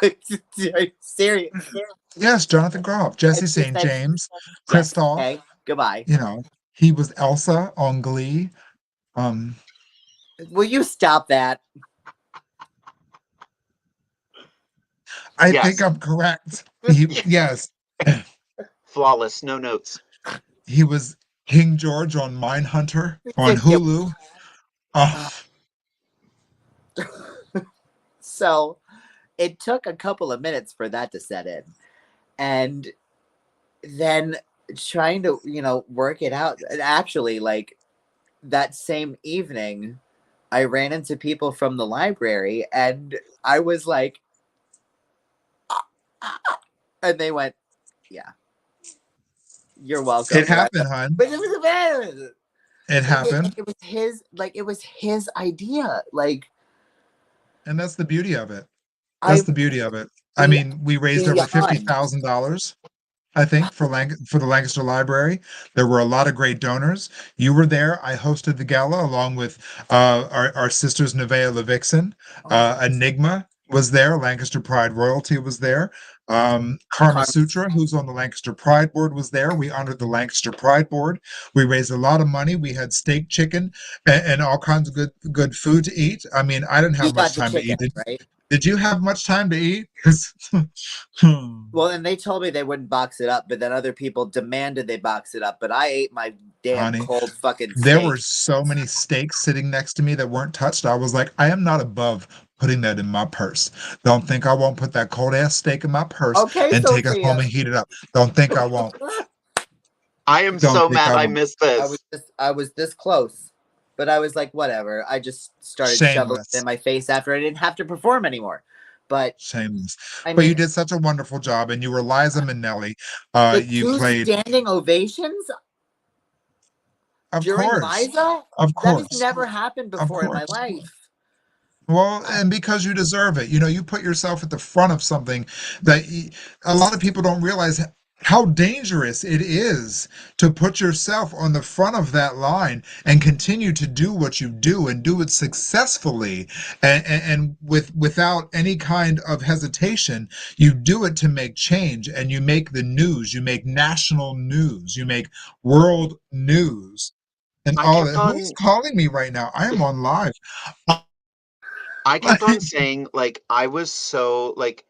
Are you serious? Yes, Jonathan Groff, Jesse St. James, Christoph. Okay, goodbye. He was Elsa on Glee. Will you stop that? I think I'm correct. Yes. Flawless, no notes. He was King George on Mindhunter on Hulu. So it took a couple of minutes for that to set in. And then trying to, work it out. Actually, that same evening, I ran into people from the library and I was like, and they went, yeah, you're welcome. It happened, hon. But it was it happened. It was his idea. And that's the beauty of it. I mean, we raised over $50,000, I think, for the Lancaster Library. There were a lot of great donors. You were there. I hosted the gala along with our sisters Nevaeh Levixen. Enigma was there. Lancaster Pride Royalty was there. Karma Sutra, who's on the Lancaster Pride Board, was there. We honored the Lancaster Pride Board. We raised a lot of money. We had steak, chicken, and all kinds of good food to eat. I mean, I didn't have much time to eat. Right? Did you have much time to eat? Well, and they told me they wouldn't box it up, but then other people demanded they box it up. But I ate my damn cold fucking steak. There were so many steaks sitting next to me that weren't touched. I was like, I am not above putting that in my purse. Don't think I won't put that cold ass steak in my purse and take it home and heat it up. Don't think I won't. I am so mad I missed this. I was this close. But I was like, whatever. I just started shoveling it in my face after I didn't have to perform anymore. But shameless. But you did such a wonderful job, and you were Liza Minnelli. You played standing ovations. Of During course. Liza? Of That has course. never happened Of before in my course. life. Well, and because you deserve it. You know, you put yourself at the front of something that a lot of people don't realize how dangerous it is to put yourself on the front of that line and continue to do what you do and do it successfully and without any kind of hesitation. You do it to make change, and you make the news, you make national news, you make world news and I all kept that. Who's on calling me right now? I am on live. I kept on saying, like, I was so, like,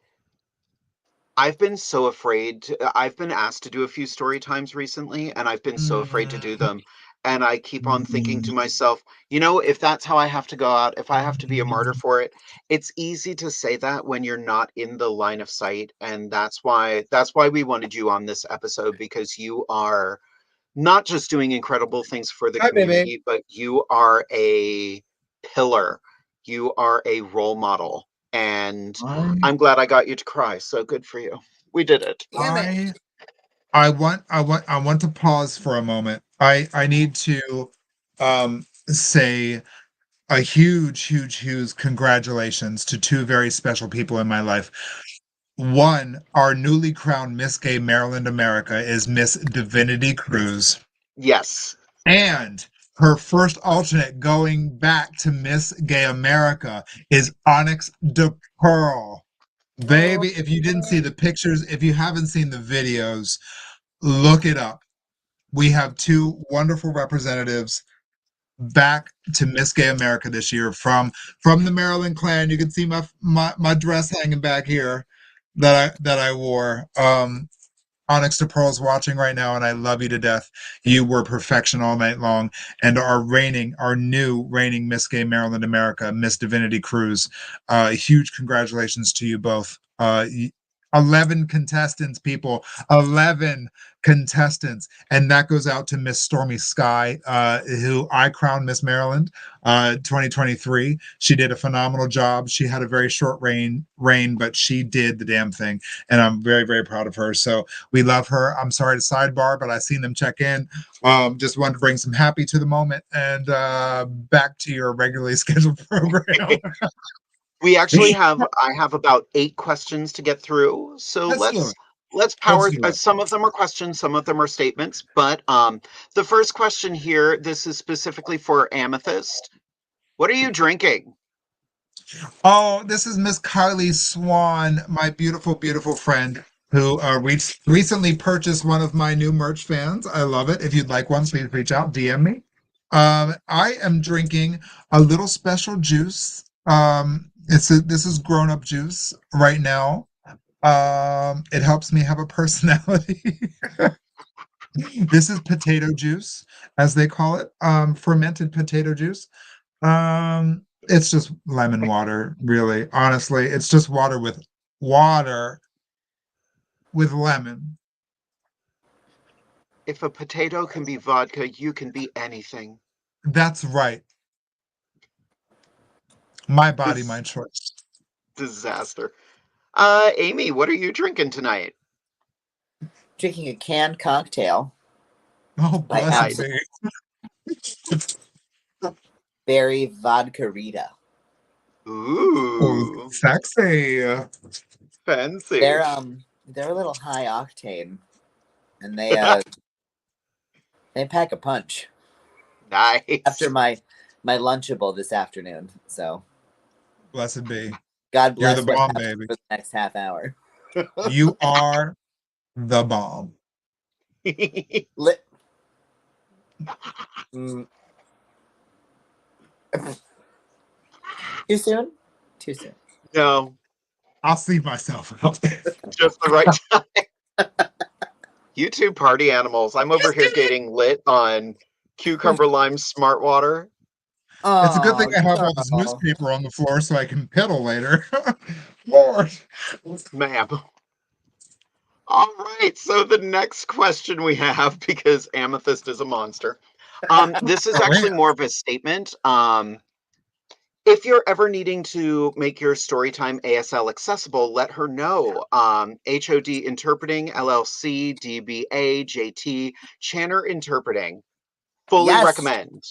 I've been so afraid I've been asked to do a few story times recently, and I've been so afraid to do them. And I keep on thinking to myself, you know, if that's how I have to go out, if I have to be a martyr for it, it's easy to say that when you're not in the line of sight. And that's why we wanted you on this episode, because you are not just doing incredible things for the Hi, baby. community, but you are a pillar. You are a role model. And I I'm glad I got you to cry. So good for you. We did it. Damn it. I want to pause for a moment. I need to say a huge congratulations to two very special people in my life. One, our newly crowned Miss Gay Maryland America is Miss Divinity Cruz. Yes. And her first alternate going back to Miss Gay America is Onyx DePearl. Oh, Baby, if you didn't see the pictures, if you haven't seen the videos, look it up. We have two wonderful representatives back to Miss Gay America this year from the Maryland clan. You can see my dress hanging back here that I wore. Onyx to Pearl's watching right now, and I love you to death. You were perfection all night long. And our new reigning Miss Gay Maryland America, Miss Divinity Cruz. Huge congratulations to you both. 11 contestants, people. 11 contestants. And that goes out to Miss Stormy Sky, who I crowned Miss Maryland 2023. She did a phenomenal job. She had a very short reign, but she did the damn thing. And I'm very proud of her. So we love her. I'm sorry to sidebar, but I seen them check in. Just wanted to bring some happy to the moment and back to your regularly scheduled program. I have about 8 questions to get through. So Let's do it. let's Let's power do it. some of them are questions, some of them are statements, but the first question here, this is specifically for Amethyst. What are you drinking? Oh, this is Miss Kylie Swan, my beautiful friend, who recently purchased one of my new merch fans. I love it. If you'd like one, please reach out, DM me. I am drinking a little special juice. This is grown up juice right now. It helps me have a personality. This is potato juice, as they call it, fermented potato juice. It's just lemon water, really. Honestly, it's just water with lemon. If a potato can be vodka, you can be anything. That's right. My body, This my choice. disaster. Amy, what are you drinking tonight? drinking a canned cocktail. Oh, by bless me. Berry Vodka Rita. Ooh, Sexy. fancy. They're a little high octane, and they pack a punch. Nice. After my Lunchable this afternoon, so Blessed be. God bless You're the what bomb, happens baby. for the next half hour. You are the bomb. Lit. Mm. Too soon? Too soon. No, I'll see myself out. just the right time. You two party animals. I'm over here getting lit on cucumber lime smart water. It's a good thing Oh, I have all this girl. newspaper on the floor so I can piddle later. Lord. Ma'am. All right. So the next question we have, because Amethyst is a monster. This is Oh, actually more of a statement. If you're ever needing to make your Storytime ASL accessible, let her know. HOD Interpreting, LLC, DBA, JT, Channer Interpreting. Fully Yes. recommend.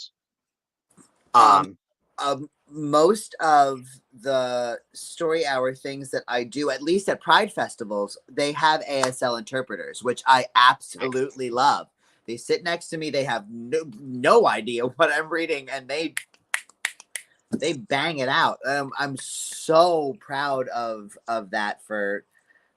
Most of the story hour things that I do, at least at Pride festivals, they have ASL interpreters, which I absolutely love. They sit next to me. They have no idea what I'm reading, and they bang it out. I'm so proud of that, for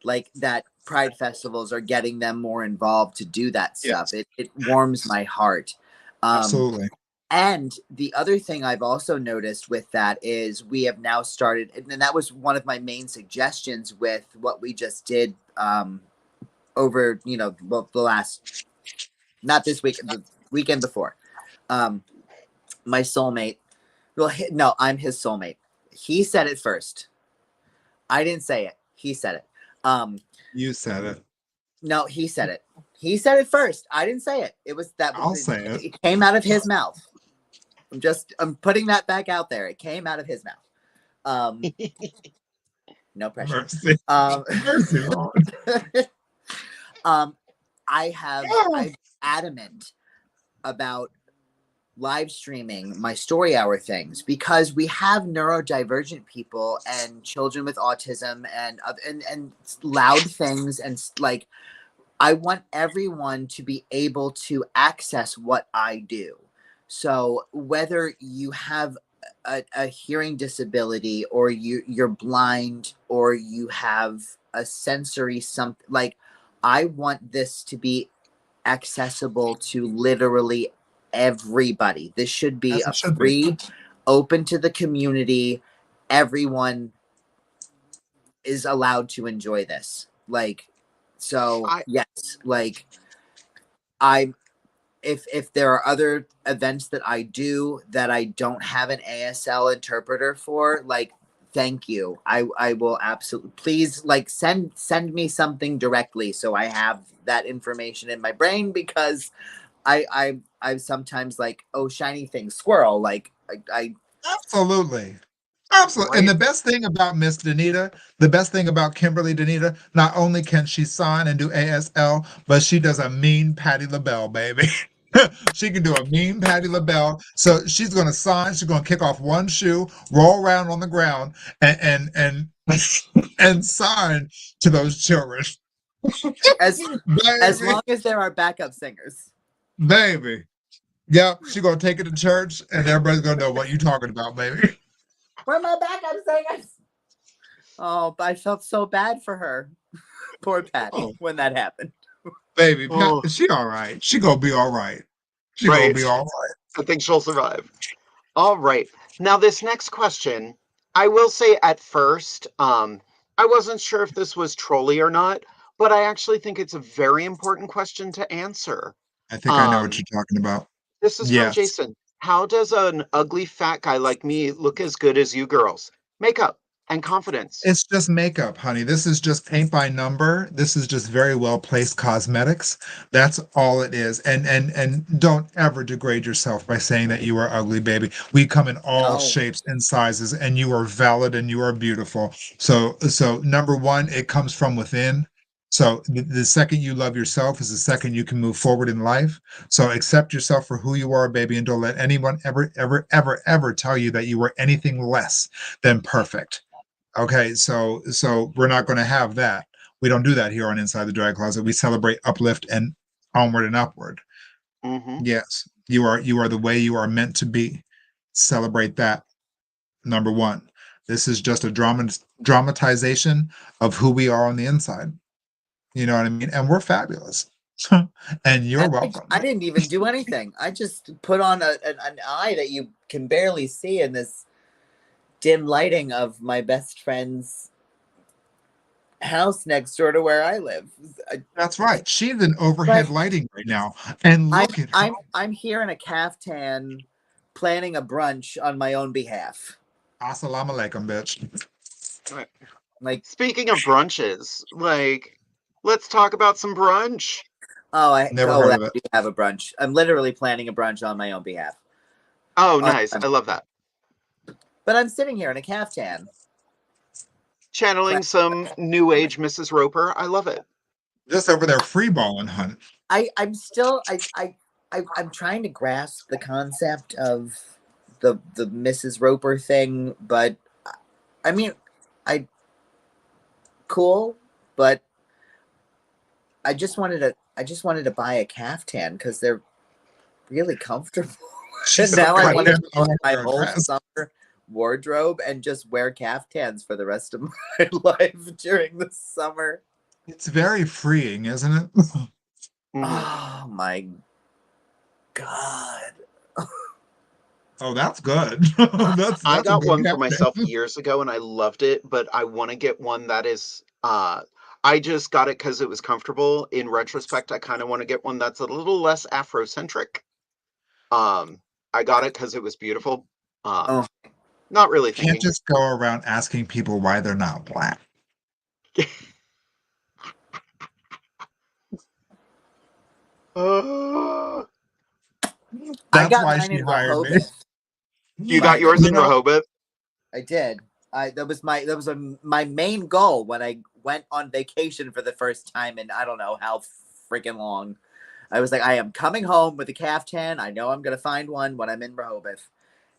like that Pride festivals are getting them more involved to do that stuff. Yes. It warms my heart. Absolutely. And the other thing I've also noticed with that is we have now started, and that was one of my main suggestions with what we just did over, the last, not this week, the weekend before. My soulmate, well, no, I'm his soulmate. He said it first. I didn't say it. He said it. You said it. No, he said it. He said it first. I didn't say it. It was that. I'll say it. It came out of his mouth. I'm putting that back out there. It came out of his mouth. No pressure. Mercy. Mercy, Lord. I'm adamant about live streaming my story hour things because we have neurodivergent people and children with autism and loud things, and like I want everyone to be able to access what I do. So whether you have a hearing disability, or you're blind, or you have a sensory something, like I want this to be accessible to literally everybody. This should be free, open to the community. Everyone is allowed to enjoy this. Like, so yes, like if there are other events that I do that I don't have an ASL interpreter for, like, thank you. I will absolutely, please, like, send me something directly so I have that information in my brain, because I sometimes like, oh, shiny thing, squirrel. Like I Absolutely. Absolutely. And the best thing about Miss Danita, the best thing about Kimberly Danita, not only can she sign and do ASL, but she does a mean Patti LaBelle, baby. She can do a mean Patti LaBelle. So she's going to sign. She's going to kick off one shoe, roll around on the ground, and and sign to those children. As long as there are backup singers, baby. Yep, she's gonna take it to church, and everybody's gonna know what you're talking about, baby. Where are my backup singers? Oh, but I felt so bad for her. Poor Patty, when that happened. Baby, she all right. She gonna be all right. She gonna be all right. I think she'll survive. All right. Now, this next question, I will say at first, I wasn't sure if this was trolly or not, but I actually think it's a very important question to answer. I think I know what you're talking about. This is from Jason. How does an ugly fat guy like me look as good as you girls? Makeup and confidence. It's just makeup, honey. This is just paint by number. This is just very well placed cosmetics. That's all it is. And don't ever degrade yourself by saying that you are ugly, baby. We come in all shapes and sizes, and you are valid and you are beautiful. So number one, it comes from within. So the second you love yourself is the second you can move forward in life. So accept yourself for who you are, baby, and don't let anyone ever tell you that you are anything less than perfect. Okay, so we're not going to have that. We don't do that here on Inside the Drag Closet. We celebrate, uplift, and onward and upward. Yes, you are the way you are meant to be. Celebrate that. Number one, this is just a dramatization of who we are on the inside. You know what I mean? And we're fabulous. And you're welcome. I didn't even do anything. I just put on an eye that you can barely see in this dim lighting of my best friend's house next door to where I live. That's right. She's in overhead lighting right now. And look at her. I'm here in a caftan planning a brunch on my own behalf. Assalamu alaikum, bitch. Like, speaking of brunches, like, let's talk about some brunch. Oh, I do have a brunch. I'm literally planning a brunch on my own behalf. Oh, nice. I love that. But I'm sitting here in a caftan. Channeling some new age Mrs. Roper. I love it. Just over there freeballing, hun. I'm still I'm trying to grasp the concept of the Mrs. Roper thing, but I mean, cool, but I just wanted to buy a caftan because they're really comfortable. And now I want to change my whole summer wardrobe and just wear caftans for the rest of my life during the summer. It's very freeing, isn't it? Oh my God. Oh, that's good. that's I got one for caftan. myself years ago and I loved it, but I want to get one that is I just got it because it was comfortable. In retrospect, I kind of want to get one that's a little less Afrocentric. I got it because it was beautiful. Not really thinking. Can't just go around asking people why they're not Black. That's why she hired me. You got yours in Rehoboth? I did. That was my main goal when I went on vacation for the first time in I don't know how freaking long. I was like, I am coming home with a caftan. I know I'm gonna find one when I'm in Rehoboth.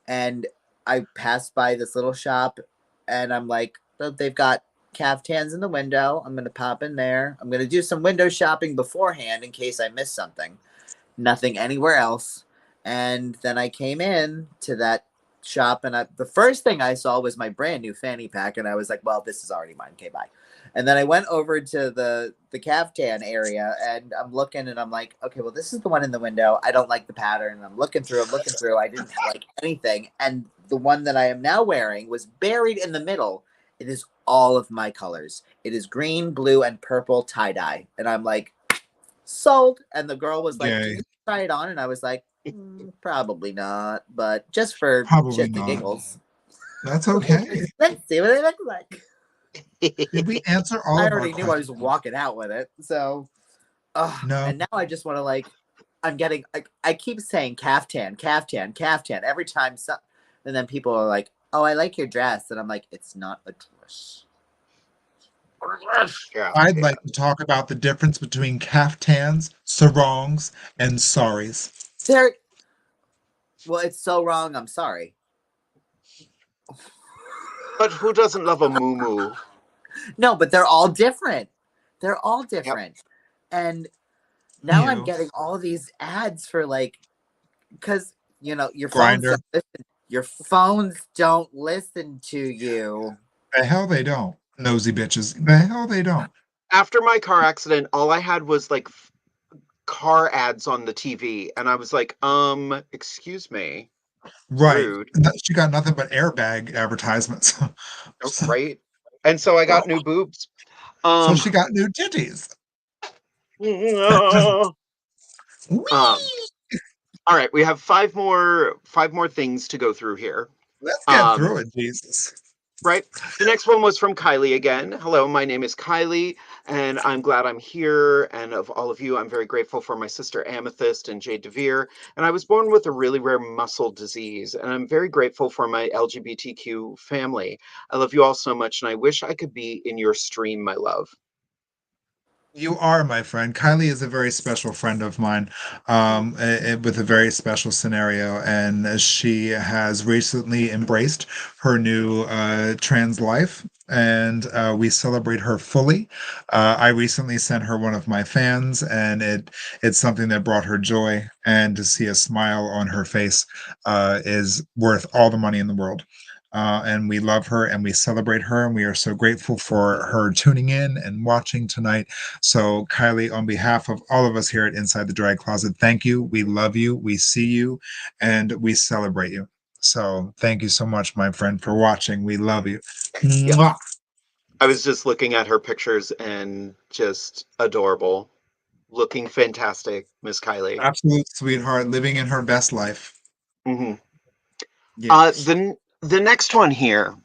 And I passed by this little shop and I'm like, oh, they've got caftans in the window. I'm gonna pop in there. I'm gonna do some window shopping beforehand in case I miss something. Nothing anywhere else. And then I came in to that shop and the first thing I saw was my brand new fanny pack and I was like, well, this is already mine. Okay, bye. And then I went over to the caftan area and I'm looking and I'm like, okay, well, this is the one in the window. I don't like the pattern. I'm looking through. I didn't like anything. And the one that I am now wearing was buried in the middle. It is all of my colors. It is green, blue, and purple tie-dye. And I'm like, sold. And the girl was like, can you try it on? And I was like, probably not, but just for shits and giggles. That's okay. Let's see what they look like. Did we answer all of our questions? I already knew I was walking out with it, so no. And now I just want to I'm getting I keep saying caftan every time, and then people are like, "Oh, I like your dress," and I'm like, "It's not a dress." I'd like to talk about the difference between caftans, sarongs, and saris. Well, it's so wrong. I'm sorry. But who doesn't love a muumuu? No, but they're all different. They're all different. Yep. And now I'm getting all these ads for because your phones don't listen to you. The hell they don't. Nosy bitches. The hell they don't. After my car accident, all I had was car ads on the TV, and I was like, excuse me. Right. Rude. She got nothing but airbag advertisements. Right. And so I got new boobs. So she got new titties. All right, we have five more things to go through here. Let's get through it, Jesus. Right. The next one was from Kylie again. Hello, my name is Kylie, and I'm glad I'm here. And of all of you, I'm very grateful for my sister Amethyst and Jade DeVere. And I was born with a really rare muscle disease, and I'm very grateful for my LGBTQ family. I love you all so much, and I wish I could be in your stream, my love. You are, my friend. Kylie is a very special friend of mine, with a very special scenario, and she has recently embraced her new trans life, and we celebrate her fully. I recently sent her one of my fans, and it's something that brought her joy, and to see a smile on her face is worth all the money in the world. And we love her and we celebrate her, and we are so grateful for her tuning in and watching tonight. So Kylie, on behalf of all of us here at Inside the Drag Closet, thank you. We love you. We see you and we celebrate you. So thank you so much, my friend, for watching. We love you. Yeah. I was just looking at her pictures and just adorable. Looking fantastic, Miss Kylie. Absolute sweetheart, living in her best life. Mm-hmm. Yes. The next one here,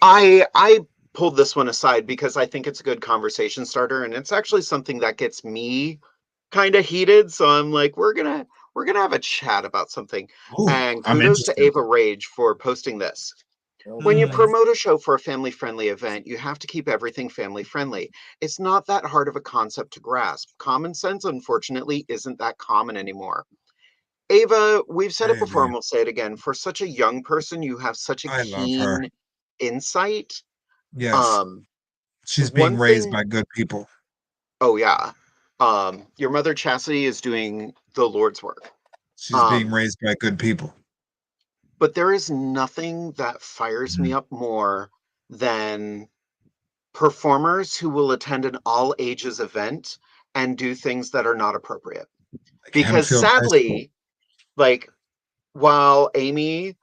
I pulled this one aside because I think it's a good conversation starter, and it's actually something that gets me kind of heated. So I'm like, we're gonna have a chat about something. Ooh, and kudos to Ava Rage for posting this. When you promote a show for a family-friendly event, you have to keep everything family-friendly. It's not that hard of a concept to grasp. Common sense, unfortunately, isn't that common anymore. Ava, we've said it before and we'll say it again. For such a young person, you have such a I love her. keen insight. Yes. She's being One raised thing, by good people. oh yeah. Your mother Chastity is doing the Lord's work. She's being raised by good people. But there is nothing that fires me up more than performers who will attend an all ages event and do things that are not appropriate. Like Because Hempfield High School. sadly, like, while Amy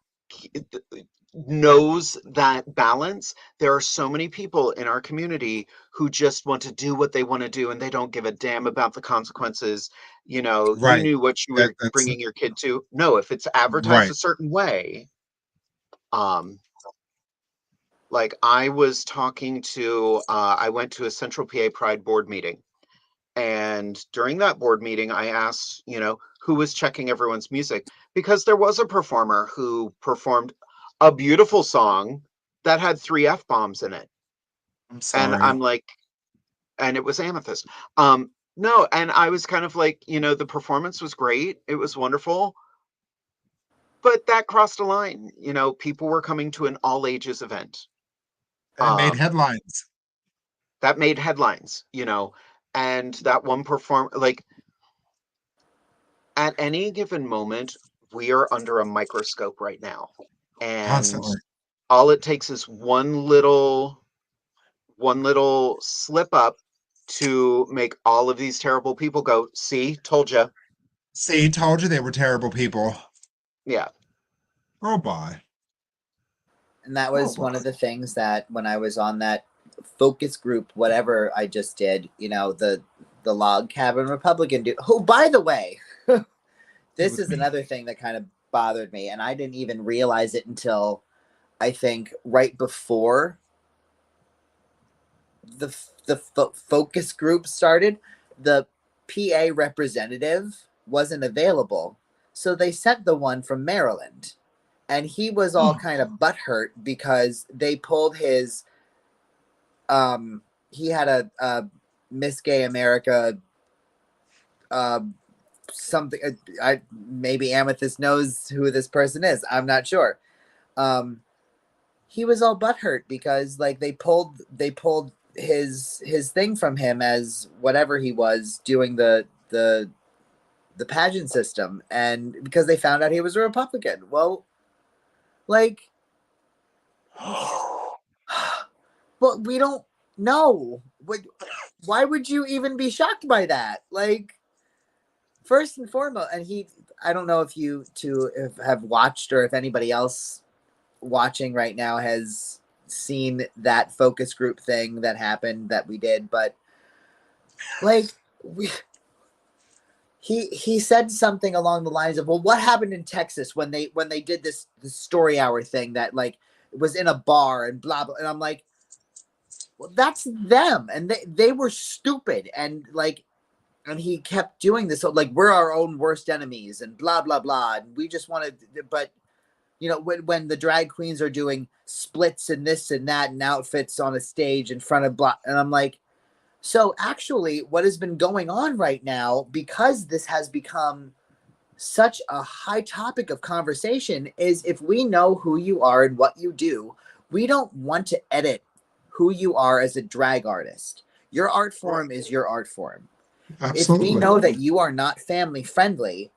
knows that balance, there are so many people in our community who just want to do what they want to do and they don't give a damn about the consequences. You know, you Right. knew what you were bringing your kid to. No, if it's advertised Right. a certain way, like I was talking to, I went to a Central PA Pride board meeting. And during that board meeting, I asked, you know, who was checking everyone's music, because there was a performer who performed a beautiful song that had 3 F-bombs in it. I'm sorry. And I'm like, and it was Amethyst. No, and I was kind of like, you know, the performance was great. It was wonderful. But that crossed a line. You know, people were coming to an all ages event. And made headlines. That made headlines, you know, and that one like, at any given moment, we are under a microscope right now. And Constantly. all it takes is one little slip up to make all of these terrible people go, see, told you. See, told you they were terrible people. Yeah. Oh, bye. And that was one of the things that when I was on that focus group, whatever I just did, you know, the log cabin Republican dude, who, by the way, this is another thing that kind of bothered me. And I didn't even realize it until I think right before the focus group started. The PA representative wasn't available. So they sent the one from Maryland. And he was all kind of butthurt because they pulled his, he had a Miss Gay America, something, maybe Amethyst knows who this person is. I'm not sure. He was all butthurt because like they pulled his thing from him as whatever he was doing the pageant system, and because they found out he was a Republican. Well, like, but we don't know. Why would you even be shocked by that? Like, first and foremost, and I don't know if you two have watched or if anybody else watching right now has seen that focus group thing that happened that we did, but like he said something along the lines of, well, what happened in Texas when they did this story hour thing that like was in a bar and blah blah, and I'm like, well, that's them, and they were stupid, and like, and he kept doing this, so like, we're our own worst enemies and blah blah blah, and we just wanted, but you know, when the drag queens are doing splits and this and that and outfits on a stage in front of blah, and I'm like, so actually what has been going on right now, because this has become such a high topic of conversation, is if we know who you are and what you do, we don't want to edit who you are as a drag artist. Your art form is your art form. Absolutely. If we know that you are not family friendly,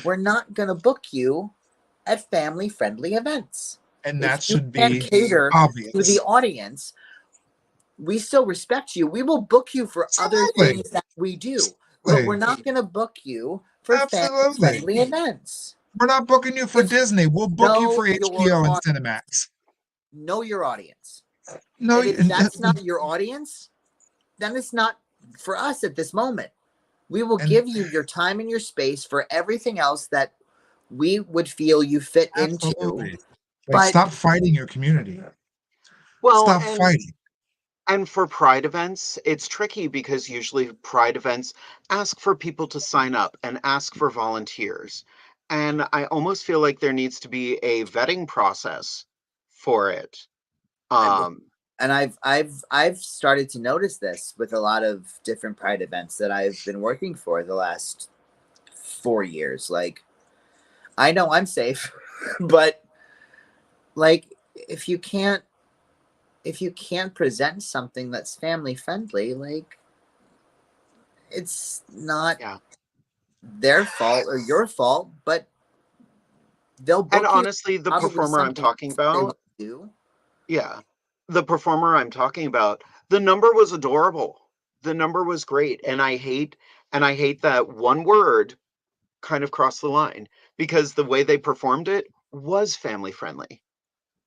we're not going to book you at family friendly events. And that should be cater obvious to the audience. We still respect you. We will book you for other things that we do, but we're not going to book you for family friendly events. We're not booking you for Disney. We'll book you for HBO and Cinemax. Know your audience. No, and if that's not your audience, then it's not for us at this moment. We will give you your time and your space for everything else that we would feel you fit into. Like, but stop fighting your community. Well, stop fighting. And for Pride events, it's tricky because usually Pride events ask for people to sign up and ask for volunteers. And I almost feel like there needs to be a vetting process for it. And I've started to notice this with a lot of different Pride events that I've been working for the last 4 years. Like, I know I'm safe, but like, if you can't present something that's family friendly, like, it's not their fault or your fault, but they'll book. And honestly, the performer I'm talking about, the performer I'm talking about, the number was adorable. The number was great. And I hate that one word kind of crossed the line, because the way they performed it was family friendly.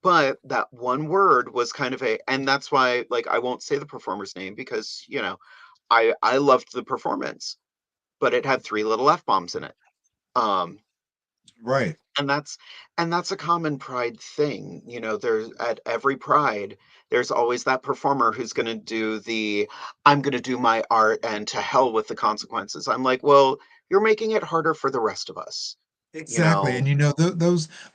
But that one word was kind of and that's why, like, I won't say the performer's name, because, you know, I loved the performance, but it had 3 little F-bombs in it. Right. And that's a common Pride thing. You know, there's at every Pride, there's always that performer who's going to do I'm going to do my art and to hell with the consequences. I'm like, well, you're making it harder for the rest of us. Exactly. You know? And you know,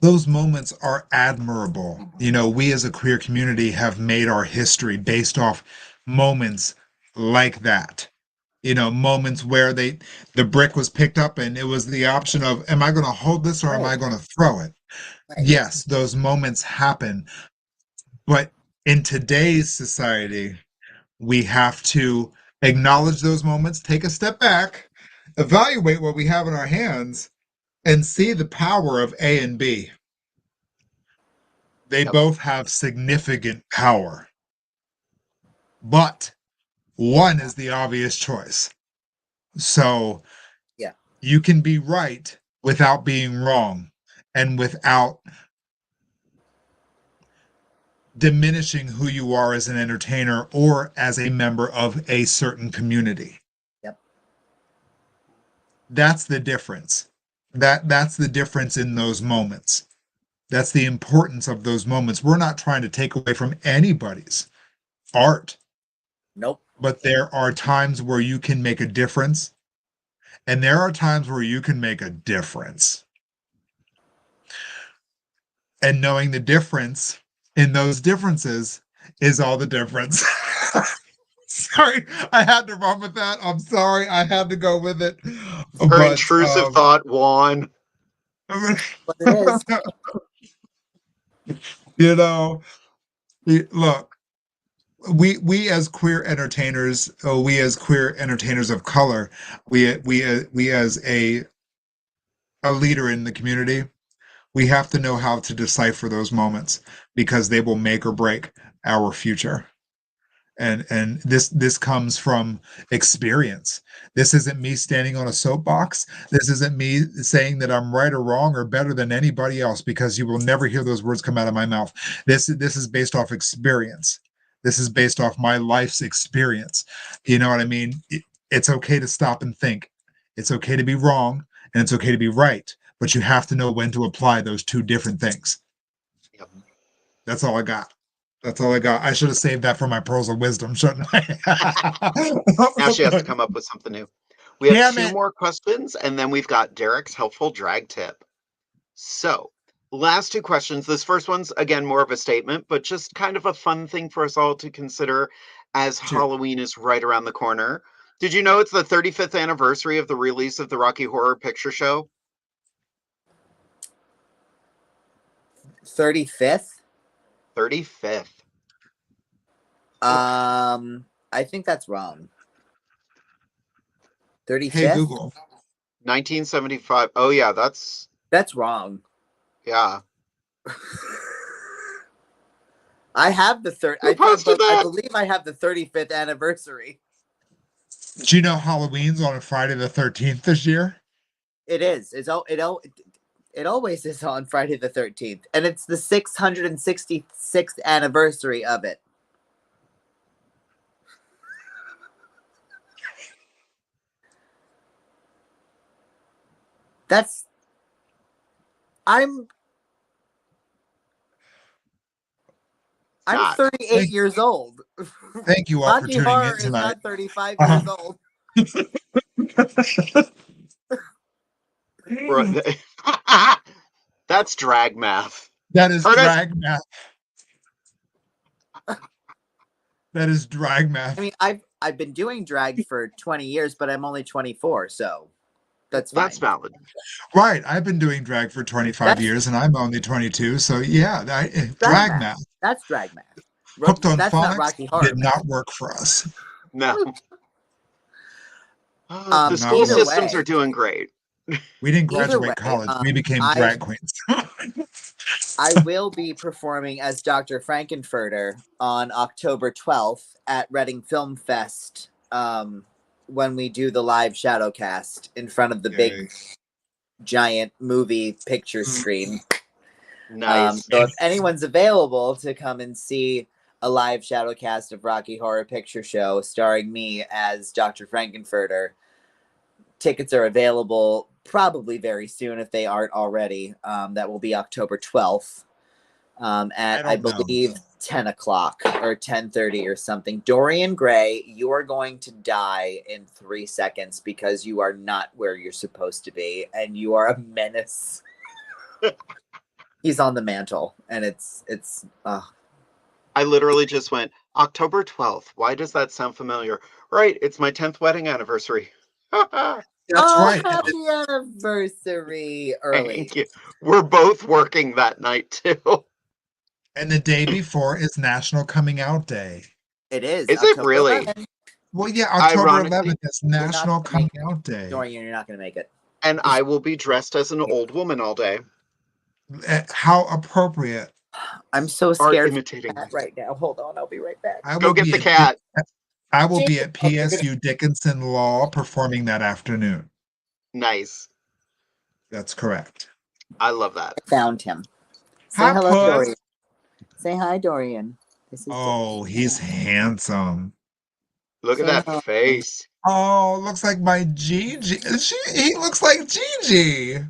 those moments are admirable. You know, we as a queer community have made our history based off moments like that. You know, moments where the brick was picked up and it was the option of, am I going to hold this or am I going to throw it? Right. Yes, those moments happen. But in today's society, we have to acknowledge those moments, take a step back, evaluate what we have in our hands, and see the power of A and B. They both have significant power, but one is the obvious choice. So you can be right without being wrong and without diminishing who you are as an entertainer or as a member of a certain community. Yep. That's the difference. That's the difference in those moments. That's the importance of those moments. We're not trying to take away from anybody's art. Nope. But there are times where you can make a difference, and there are times where you can make a difference. And knowing the difference in those differences is all the difference. Sorry, I had to run with that. I'm sorry, I had to go with it. Very intrusive thought, Juan. But it is. You know, look, we as queer entertainers, we as queer entertainers of color, we as a leader in the community, we have to know how to decipher those moments because they will make or break our future. And this comes from experience. This isn't me standing on a soapbox. This isn't me saying that I'm right or wrong or better than anybody else, because you will never hear those words come out of my mouth. This is based off experience. This is based off my life's experience. You know what I mean? It's okay to stop and think. It's okay to be wrong and it's okay to be right, but you have to know when to apply those two different things. Yep. That's all I got. That's all I got. I should have saved that for my pearls of wisdom, shouldn't I? Now she has to come up with something new. We have two more questions, and then we've got Derek's helpful drag tip. So, last 2 questions. This first one's, again, more of a statement, but just kind of a fun thing for us all to consider as Halloween is right around the corner. Did you know it's the 35th anniversary of the release of the Rocky Horror Picture Show? 35th? 35th. I think that's wrong. 35th? Hey, Google. 1975. Oh, yeah, that's wrong. Yeah. I have the I believe I have the 35th anniversary. Do you know Halloween's on a Friday the 13th this year? It is. It always is on Friday the 13th, and it's the 666th anniversary of it. I'm 38 years old. Thank you all for tuning Horror in tonight. is not 35 years old. That's drag math. That is drag math. That is drag math. I mean, I've been doing drag for 20 years, but I'm only 24, so that's fine. That's valid. Right. I've been doing drag for 25 years and I'm only 22. So yeah, drag math. That's drag math. Hooked on That's not phonics Rocky Horror did not work for us. No. The school systems are doing great. We didn't graduate college. We became drag queens. I will be performing as Dr. Frankenfurter on October 12th at Reading Film Fest when we do the live shadowcast in front of the big, giant movie picture screen. Nice. So if anyone's available to come and see a live shadowcast of Rocky Horror Picture Show starring me as Dr. Frankenfurter, tickets are available probably very soon if they aren't already. That will be October 12th at, I believe, 10 o'clock or 10:30 or something. Dorian Gray, you are going to die in 3 seconds because you are not where you're supposed to be and you are a menace. He's on the mantle and it's I literally just went, October 12th. Why does that sound familiar? Right, it's my 10th wedding anniversary. That's right. Happy anniversary early. Thank you. We're both working that night too. And the day before is National Coming Out Day. It is. Is October it really? 11th. Well, yeah, October Ironically, 11th is National Coming Out Day. Dorian, you're not going to make it. And I will be dressed as an old woman all day. How appropriate. I'm so scared imitating right now. Hold on, I'll be right back. Go get the cat. I will be at PSU Dickinson Law performing that afternoon. Nice. That's correct. I love that. I found him. Say Hi, hello, Puss. Dorian. Say hi, Dorian. This is he's handsome. Look at that face. Oh, looks like my Gigi. He looks like Gigi.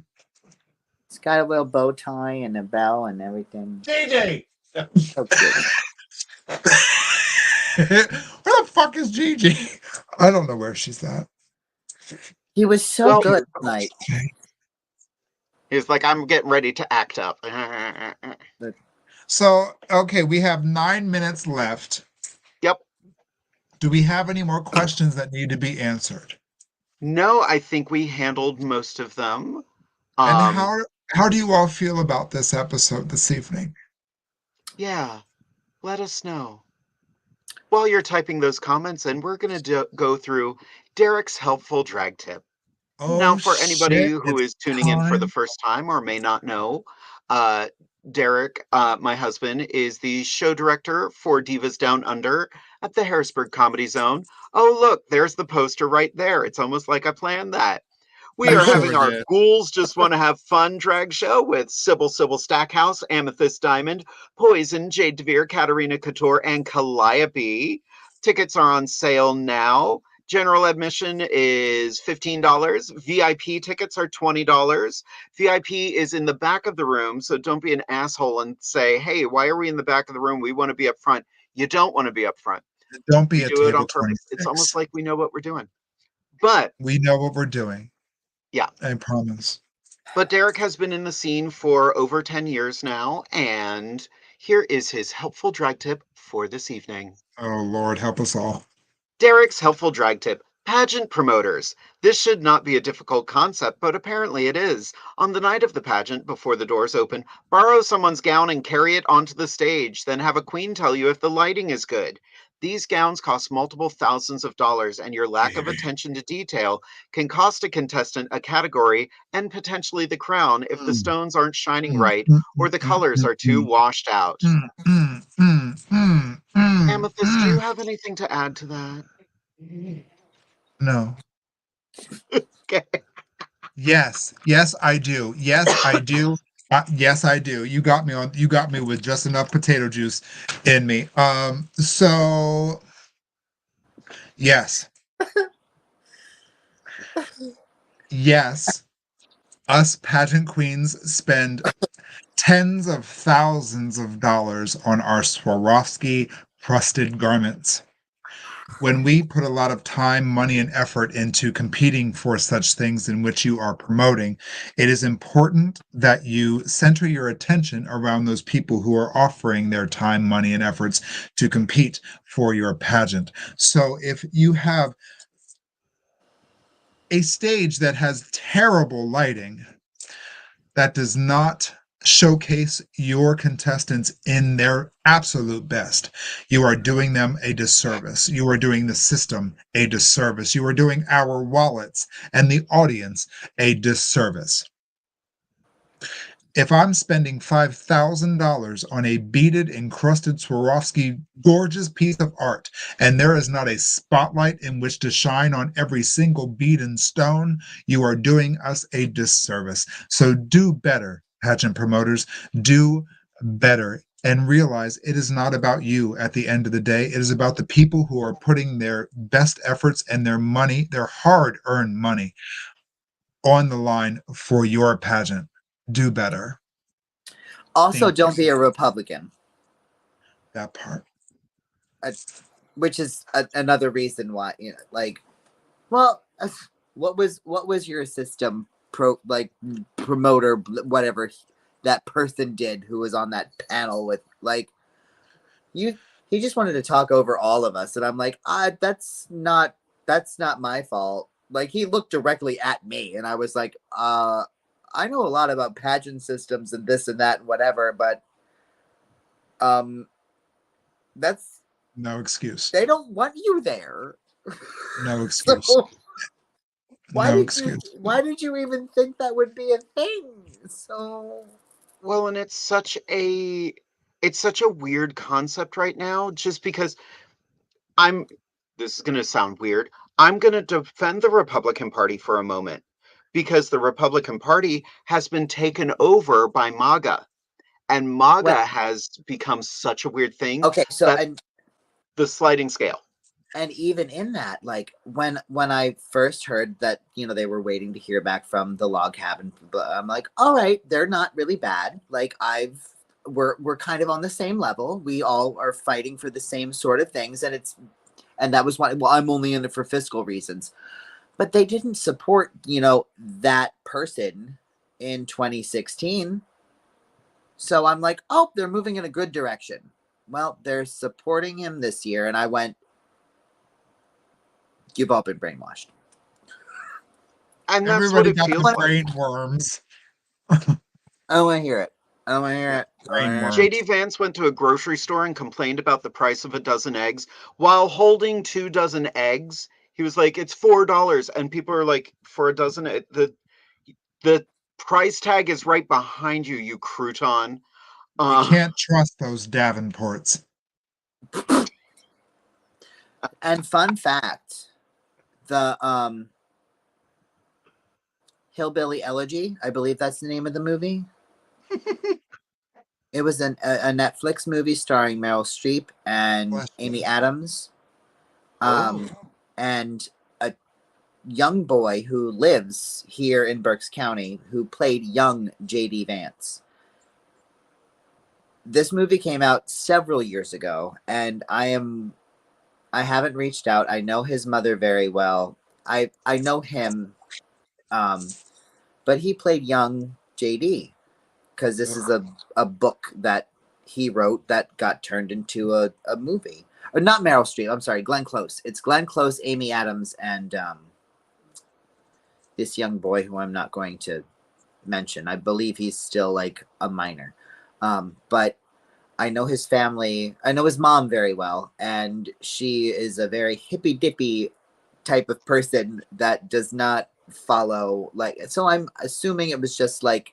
He's got a little bow tie and a bell and everything. Gigi! So cute. Where the fuck is Gigi? I don't know where she's at. He was so good tonight. He's like, I'm getting ready to act up. So, okay, we have 9 minutes left. Yep. Do we have any more questions that need to be answered? No, I think we handled most of them. And how do you all feel about this episode this evening? Yeah, let us know. While you're typing those comments in, we're going to go through Derek's helpful drag tip. Now, for anybody who is tuning in for the first time or may not know, Derek, my husband, is the show director for Divas Down Under at the Harrisburg Comedy Zone. Oh, look, there's the poster right there. It's almost like I planned that. We are having our Ghouls Just Want to Have Fun drag show with Sybil Stackhouse, Amethyst Diamond, Poison, Jade DeVere, Katarina Couture, and Calliope. Tickets are on sale now. General admission is $15. VIP tickets are $20. VIP is in the back of the room, so don't be an asshole and say, hey, why are we in the back of the room? We want to be up front. You don't want to be up front. Don't be a do it on table purpose. It's almost like we know what we're doing. But we know what we're doing. Yeah. I promise. But Derek has been in the scene for over 10 years now, and here is his helpful drag tip for this evening. Oh, Lord, help us all. Derek's helpful drag tip. Pageant promoters. This should not be a difficult concept, but apparently it is. On the night of the pageant, before the doors open, borrow someone's gown and carry it onto the stage, then have a queen tell you if the lighting is good. These gowns cost multiple thousands of dollars, and your lack of attention to detail can cost a contestant a category and potentially the crown if the stones aren't shining right or the colors are too washed out. Amethyst, do you have anything to add to that? No. Okay. Yes, I do. Yes, I do. Yes, I do. You got me with just enough potato juice in me. So yes. Yes. Us pageant queens spend tens of thousands of dollars on our Swarovski crusted garments. when we put a lot of time, money, and effort into competing for such things in which you are promoting, it is important that you center your attention around those people who are offering their time, money, and efforts to compete for your pageant. So if you have a stage that has terrible lighting, that does not showcase your contestants in their absolute best, you are doing them a disservice. You are doing the system a disservice. You are doing our wallets and the audience a disservice. If I'm spending $5,000 on a beaded, encrusted Swarovski gorgeous piece of art, and there is not a spotlight in which to shine on every single bead and stone, you are doing us a disservice. So do better, pageant promoters. Do better. And realize it is not about you at the end of the day. It is about the people who are putting their best efforts and their money, their hard-earned money, on the line for your pageant. Do better. Also, don't be a Republican. That part. Which is another reason why, you know, like, well, what was your system promoter, whatever that person did who was on that panel with, like, he just wanted to talk over all of us, and I'm like, that's not my fault. Like, he looked directly at me, and I was like, I know a lot about pageant systems and this and that and whatever, but that's no excuse. They don't want you there. No excuse. So why did you even think that would be a thing? So well, and it's such a weird concept right now, just because this is going to sound weird. I'm going to defend the Republican Party for a moment, because the Republican Party has been taken over by MAGA, and MAGA has become such a weird thing. Okay, so and the sliding scale. And even in that, like, when I first heard that, you know, they were waiting to hear back from the log cabin, I'm like, all right, they're not really bad. Like, we're kind of on the same level. We all are fighting for the same sort of things, and that was why. Well, I'm only in it for fiscal reasons, but they didn't support, you know, that person in 2016. So I'm like, oh, they're moving in a good direction. Well, they're supporting him this year, and I went, you've all been brainwashed. And that's everybody got the brain worms. I don't want to hear it. JD Vance went to a grocery store and complained about the price of a dozen eggs. While holding 2 dozen eggs, he was like, it's $4. And people are like, for a dozen, the price tag is right behind you, you crouton. You can't trust those Davenports. And fun fact, the Hillbilly Elegy, I believe that's the name of the movie. It was a Netflix movie starring Meryl Streep and Amy Adams. And a young boy who lives here in Berks County who played young J.D. Vance. This movie came out several years ago, and I haven't reached out. I know his mother very well. I know him, but he played young JD, because this is a book that he wrote that got turned into a movie. Or not Meryl Streep, I'm sorry, Glenn Close. It's Glenn Close, Amy Adams, and this young boy who I'm not going to mention. I believe he's still like a minor. But I know his family. I know his mom very well, and she is a very hippy dippy type of person that does not follow, like, so I'm assuming it was just like,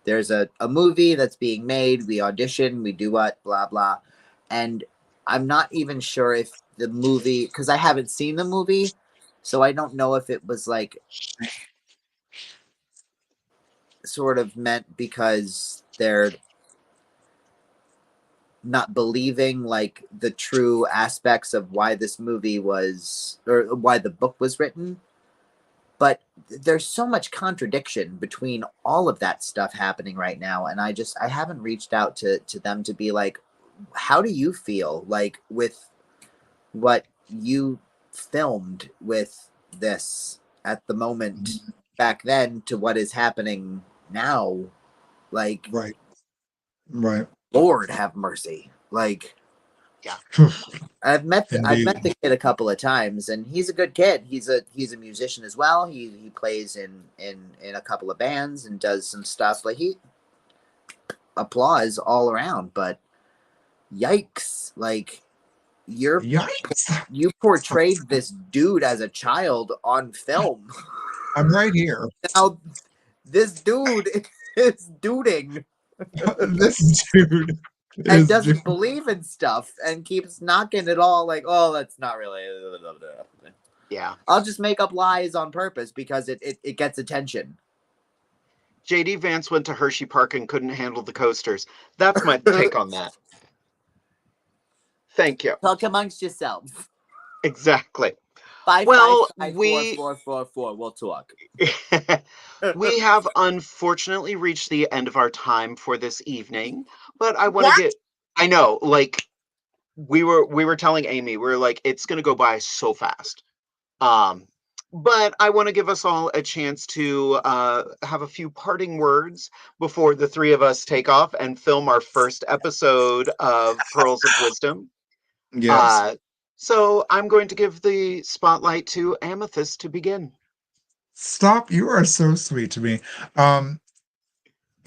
there's a movie that's being made, we audition, we do what, blah blah. And I'm not even sure if the movie, because I haven't seen the movie, so I don't know if it was like sort of meant because they're not believing like the true aspects of why this movie was, or why the book was written. But there's so much contradiction between all of that stuff happening right now, and I haven't reached out to them to be like, how do you feel like with what you filmed with this at the moment back then to what is happening now, like, right. Lord have mercy. Like, yeah. I've met the kid a couple of times, and he's a good kid. He's a musician as well. He plays in a couple of bands and does some stuff. Like, he applause all around, but yikes! Like, Yikes! You portrayed this dude as a child on film. I'm right here. Now this dude is duding. This dude and doesn't believe in stuff and keeps knocking it all like, oh, that's not really. Yeah. I'll just make up lies on purpose because it gets attention. JD Vance went to Hershey Park and couldn't handle the coasters. That's my take on that. Thank you. Talk amongst yourselves. Exactly. 555-4444. We'll talk. We have unfortunately reached the end of our time for this evening, but I want to I know, like, we were telling Amy, we were like, it's going to go by so fast. But I want to give us all a chance to have a few parting words before the three of us take off and film our first episode of Pearls of Wisdom. Yes. So I'm going to give the spotlight to Amethyst to begin. Stop. You are so sweet to me.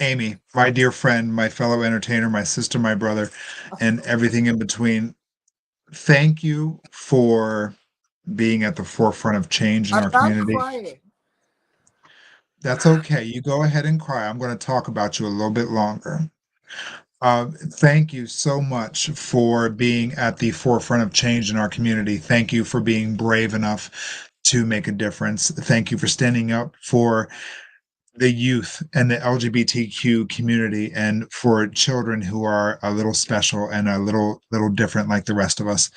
Amy, my dear friend, my fellow entertainer, my sister, my brother, and everything in between. Thank you for being at the forefront of change in our community. Crying. That's okay. You go ahead and cry. I'm going to talk about you a little bit longer. Thank you so much for being at the forefront of change in our community. Thank you for being brave enough to make a difference. Thank you for standing up for the youth and the LGBTQ community and for children who are a little special and a little different like the rest of us.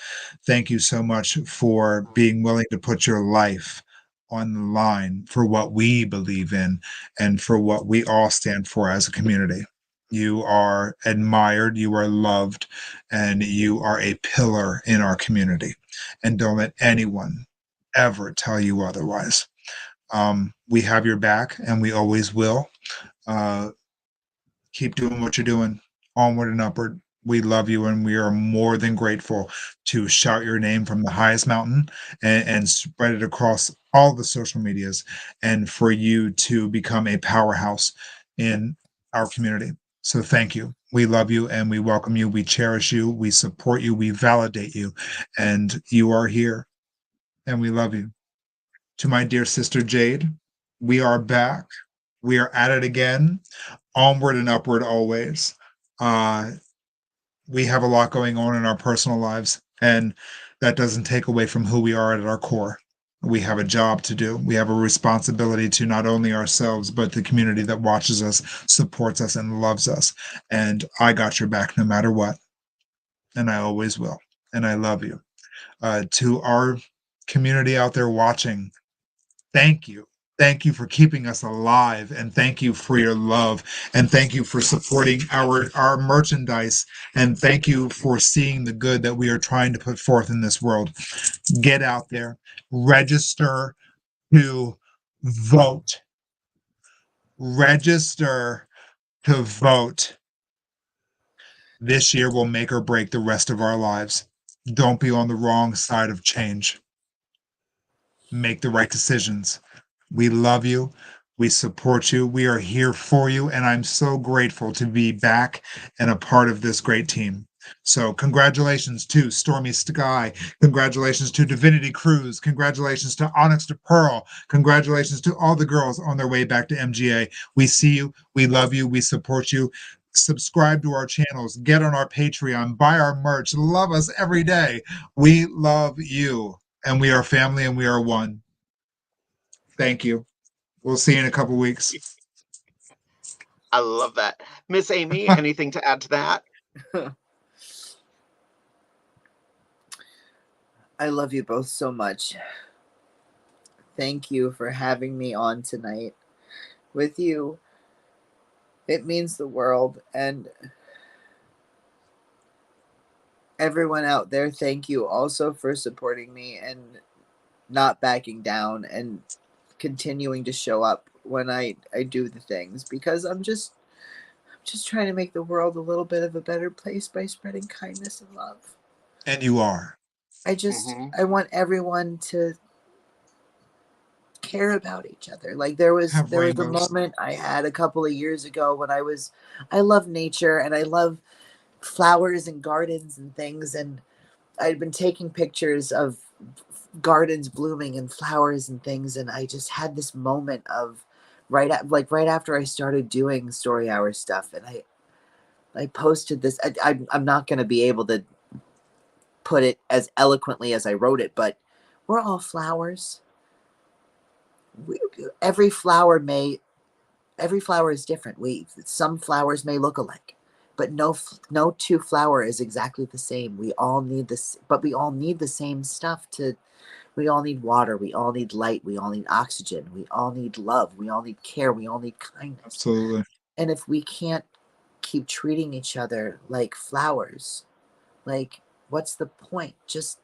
Thank you so much for being willing to put your life on the line for what we believe in and for what we all stand for as a community. You are admired, you are loved, and you are a pillar in our community. And don't let anyone ever tell you otherwise. We have your back and we always will. Keep doing what you're doing, onward and upward. We love you and we are more than grateful to shout your name from the highest mountain and spread it across all the social medias and for you to become a powerhouse in our community. So thank you. We love you and we welcome you. We cherish you. We support you. We validate you. And you are here and we love you. To my dear sister Jade, we are back. We are at it again. Onward and upward always. We have a lot going on in our personal lives, and that doesn't take away from who we are at our core. We have a job to do. We have a responsibility to not only ourselves, but the community that watches us, supports us, and loves us. And I got your back no matter what. And I always will. And I love you. To our community out there watching, thank you. Thank you for keeping us alive, and thank you for your love, and thank you for supporting our merchandise, and thank you for seeing the good that we are trying to put forth in this world. Get out there, register to vote. Register to vote. This year will make or break the rest of our lives. Don't be on the wrong side of change. Make the right decisions. We love you. We support you. We are here for you. And I'm so grateful to be back and a part of this great team. So congratulations to Stormy Sky. Congratulations to Divinity Cruise. Congratulations to Onyx to Pearl. Congratulations to all the girls on their way back to MGA. We see you. We love you. We support you. Subscribe to our channels. Get on our Patreon. Buy our merch. Love us every day. We love you. And we are family and we are one. Thank you. We'll see you in a couple weeks. I love that. Miss Amy, anything to add to that? I love you both so much. Thank you for having me on tonight with you. It means the world, and everyone out there, thank you also for supporting me and not backing down and continuing to show up when I do the things, because I'm just trying to make the world a little bit of a better place by spreading kindness and love. And you are. I want everyone to care about each other. Like there was a moment I had a couple of years ago when I love nature and I love flowers and gardens and things, and I'd been taking pictures of gardens blooming and flowers and things, and I just had this moment of right after I started doing story hour stuff, and I posted this. I'm not going to be able to put it as eloquently as I wrote it, but we're all flowers. Every flower is different. Some flowers may look alike, but no two flower is exactly the same. We all need this, but we all need the same stuff we all need water. We all need light. We all need oxygen. We all need love. We all need care. We all need kindness. Absolutely. And if we can't keep treating each other like flowers, like, what's the point? Just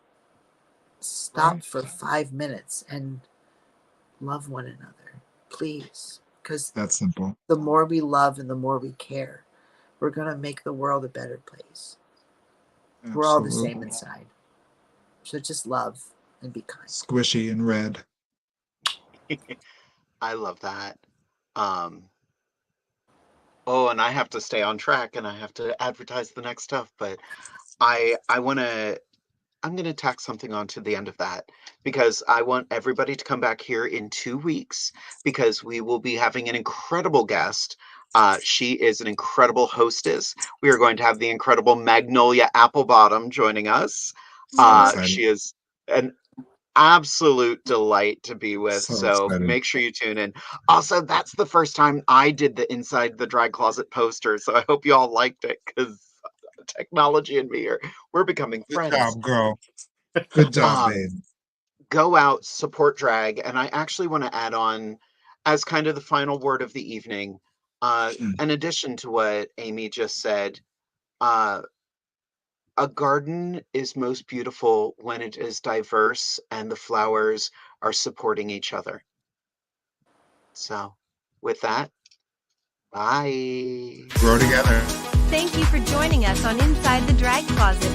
stop for 5 minutes and love one another, please. Because that's simple. The more we love and the more we care, we're going to make the world a better place. Absolutely. We're all the same inside. So just love and be kind. Squishy and red. I love that. Oh, and I have to stay on track and I have to advertise the next stuff, but I'm going to tack something on to the end of that, because I want everybody to come back here in 2 weeks, because we will be having an incredible guest. She is an incredible hostess. We are going to have the incredible Magnolia Applebottom joining us. She is an absolute delight to be with. So make sure you tune in. Also, that's the first time I did the Inside the Drag Closet poster. So I hope you all liked it, because technology and me we're becoming friends. Good job, girl. Good job, babe. Go out, support drag. And I actually want to add on, as kind of the final word of the evening, in addition to what Amy just said, a garden is most beautiful when it is diverse and the flowers are supporting each other. So with that, bye. Grow together. Thank you for joining us on Inside the Drag Closet.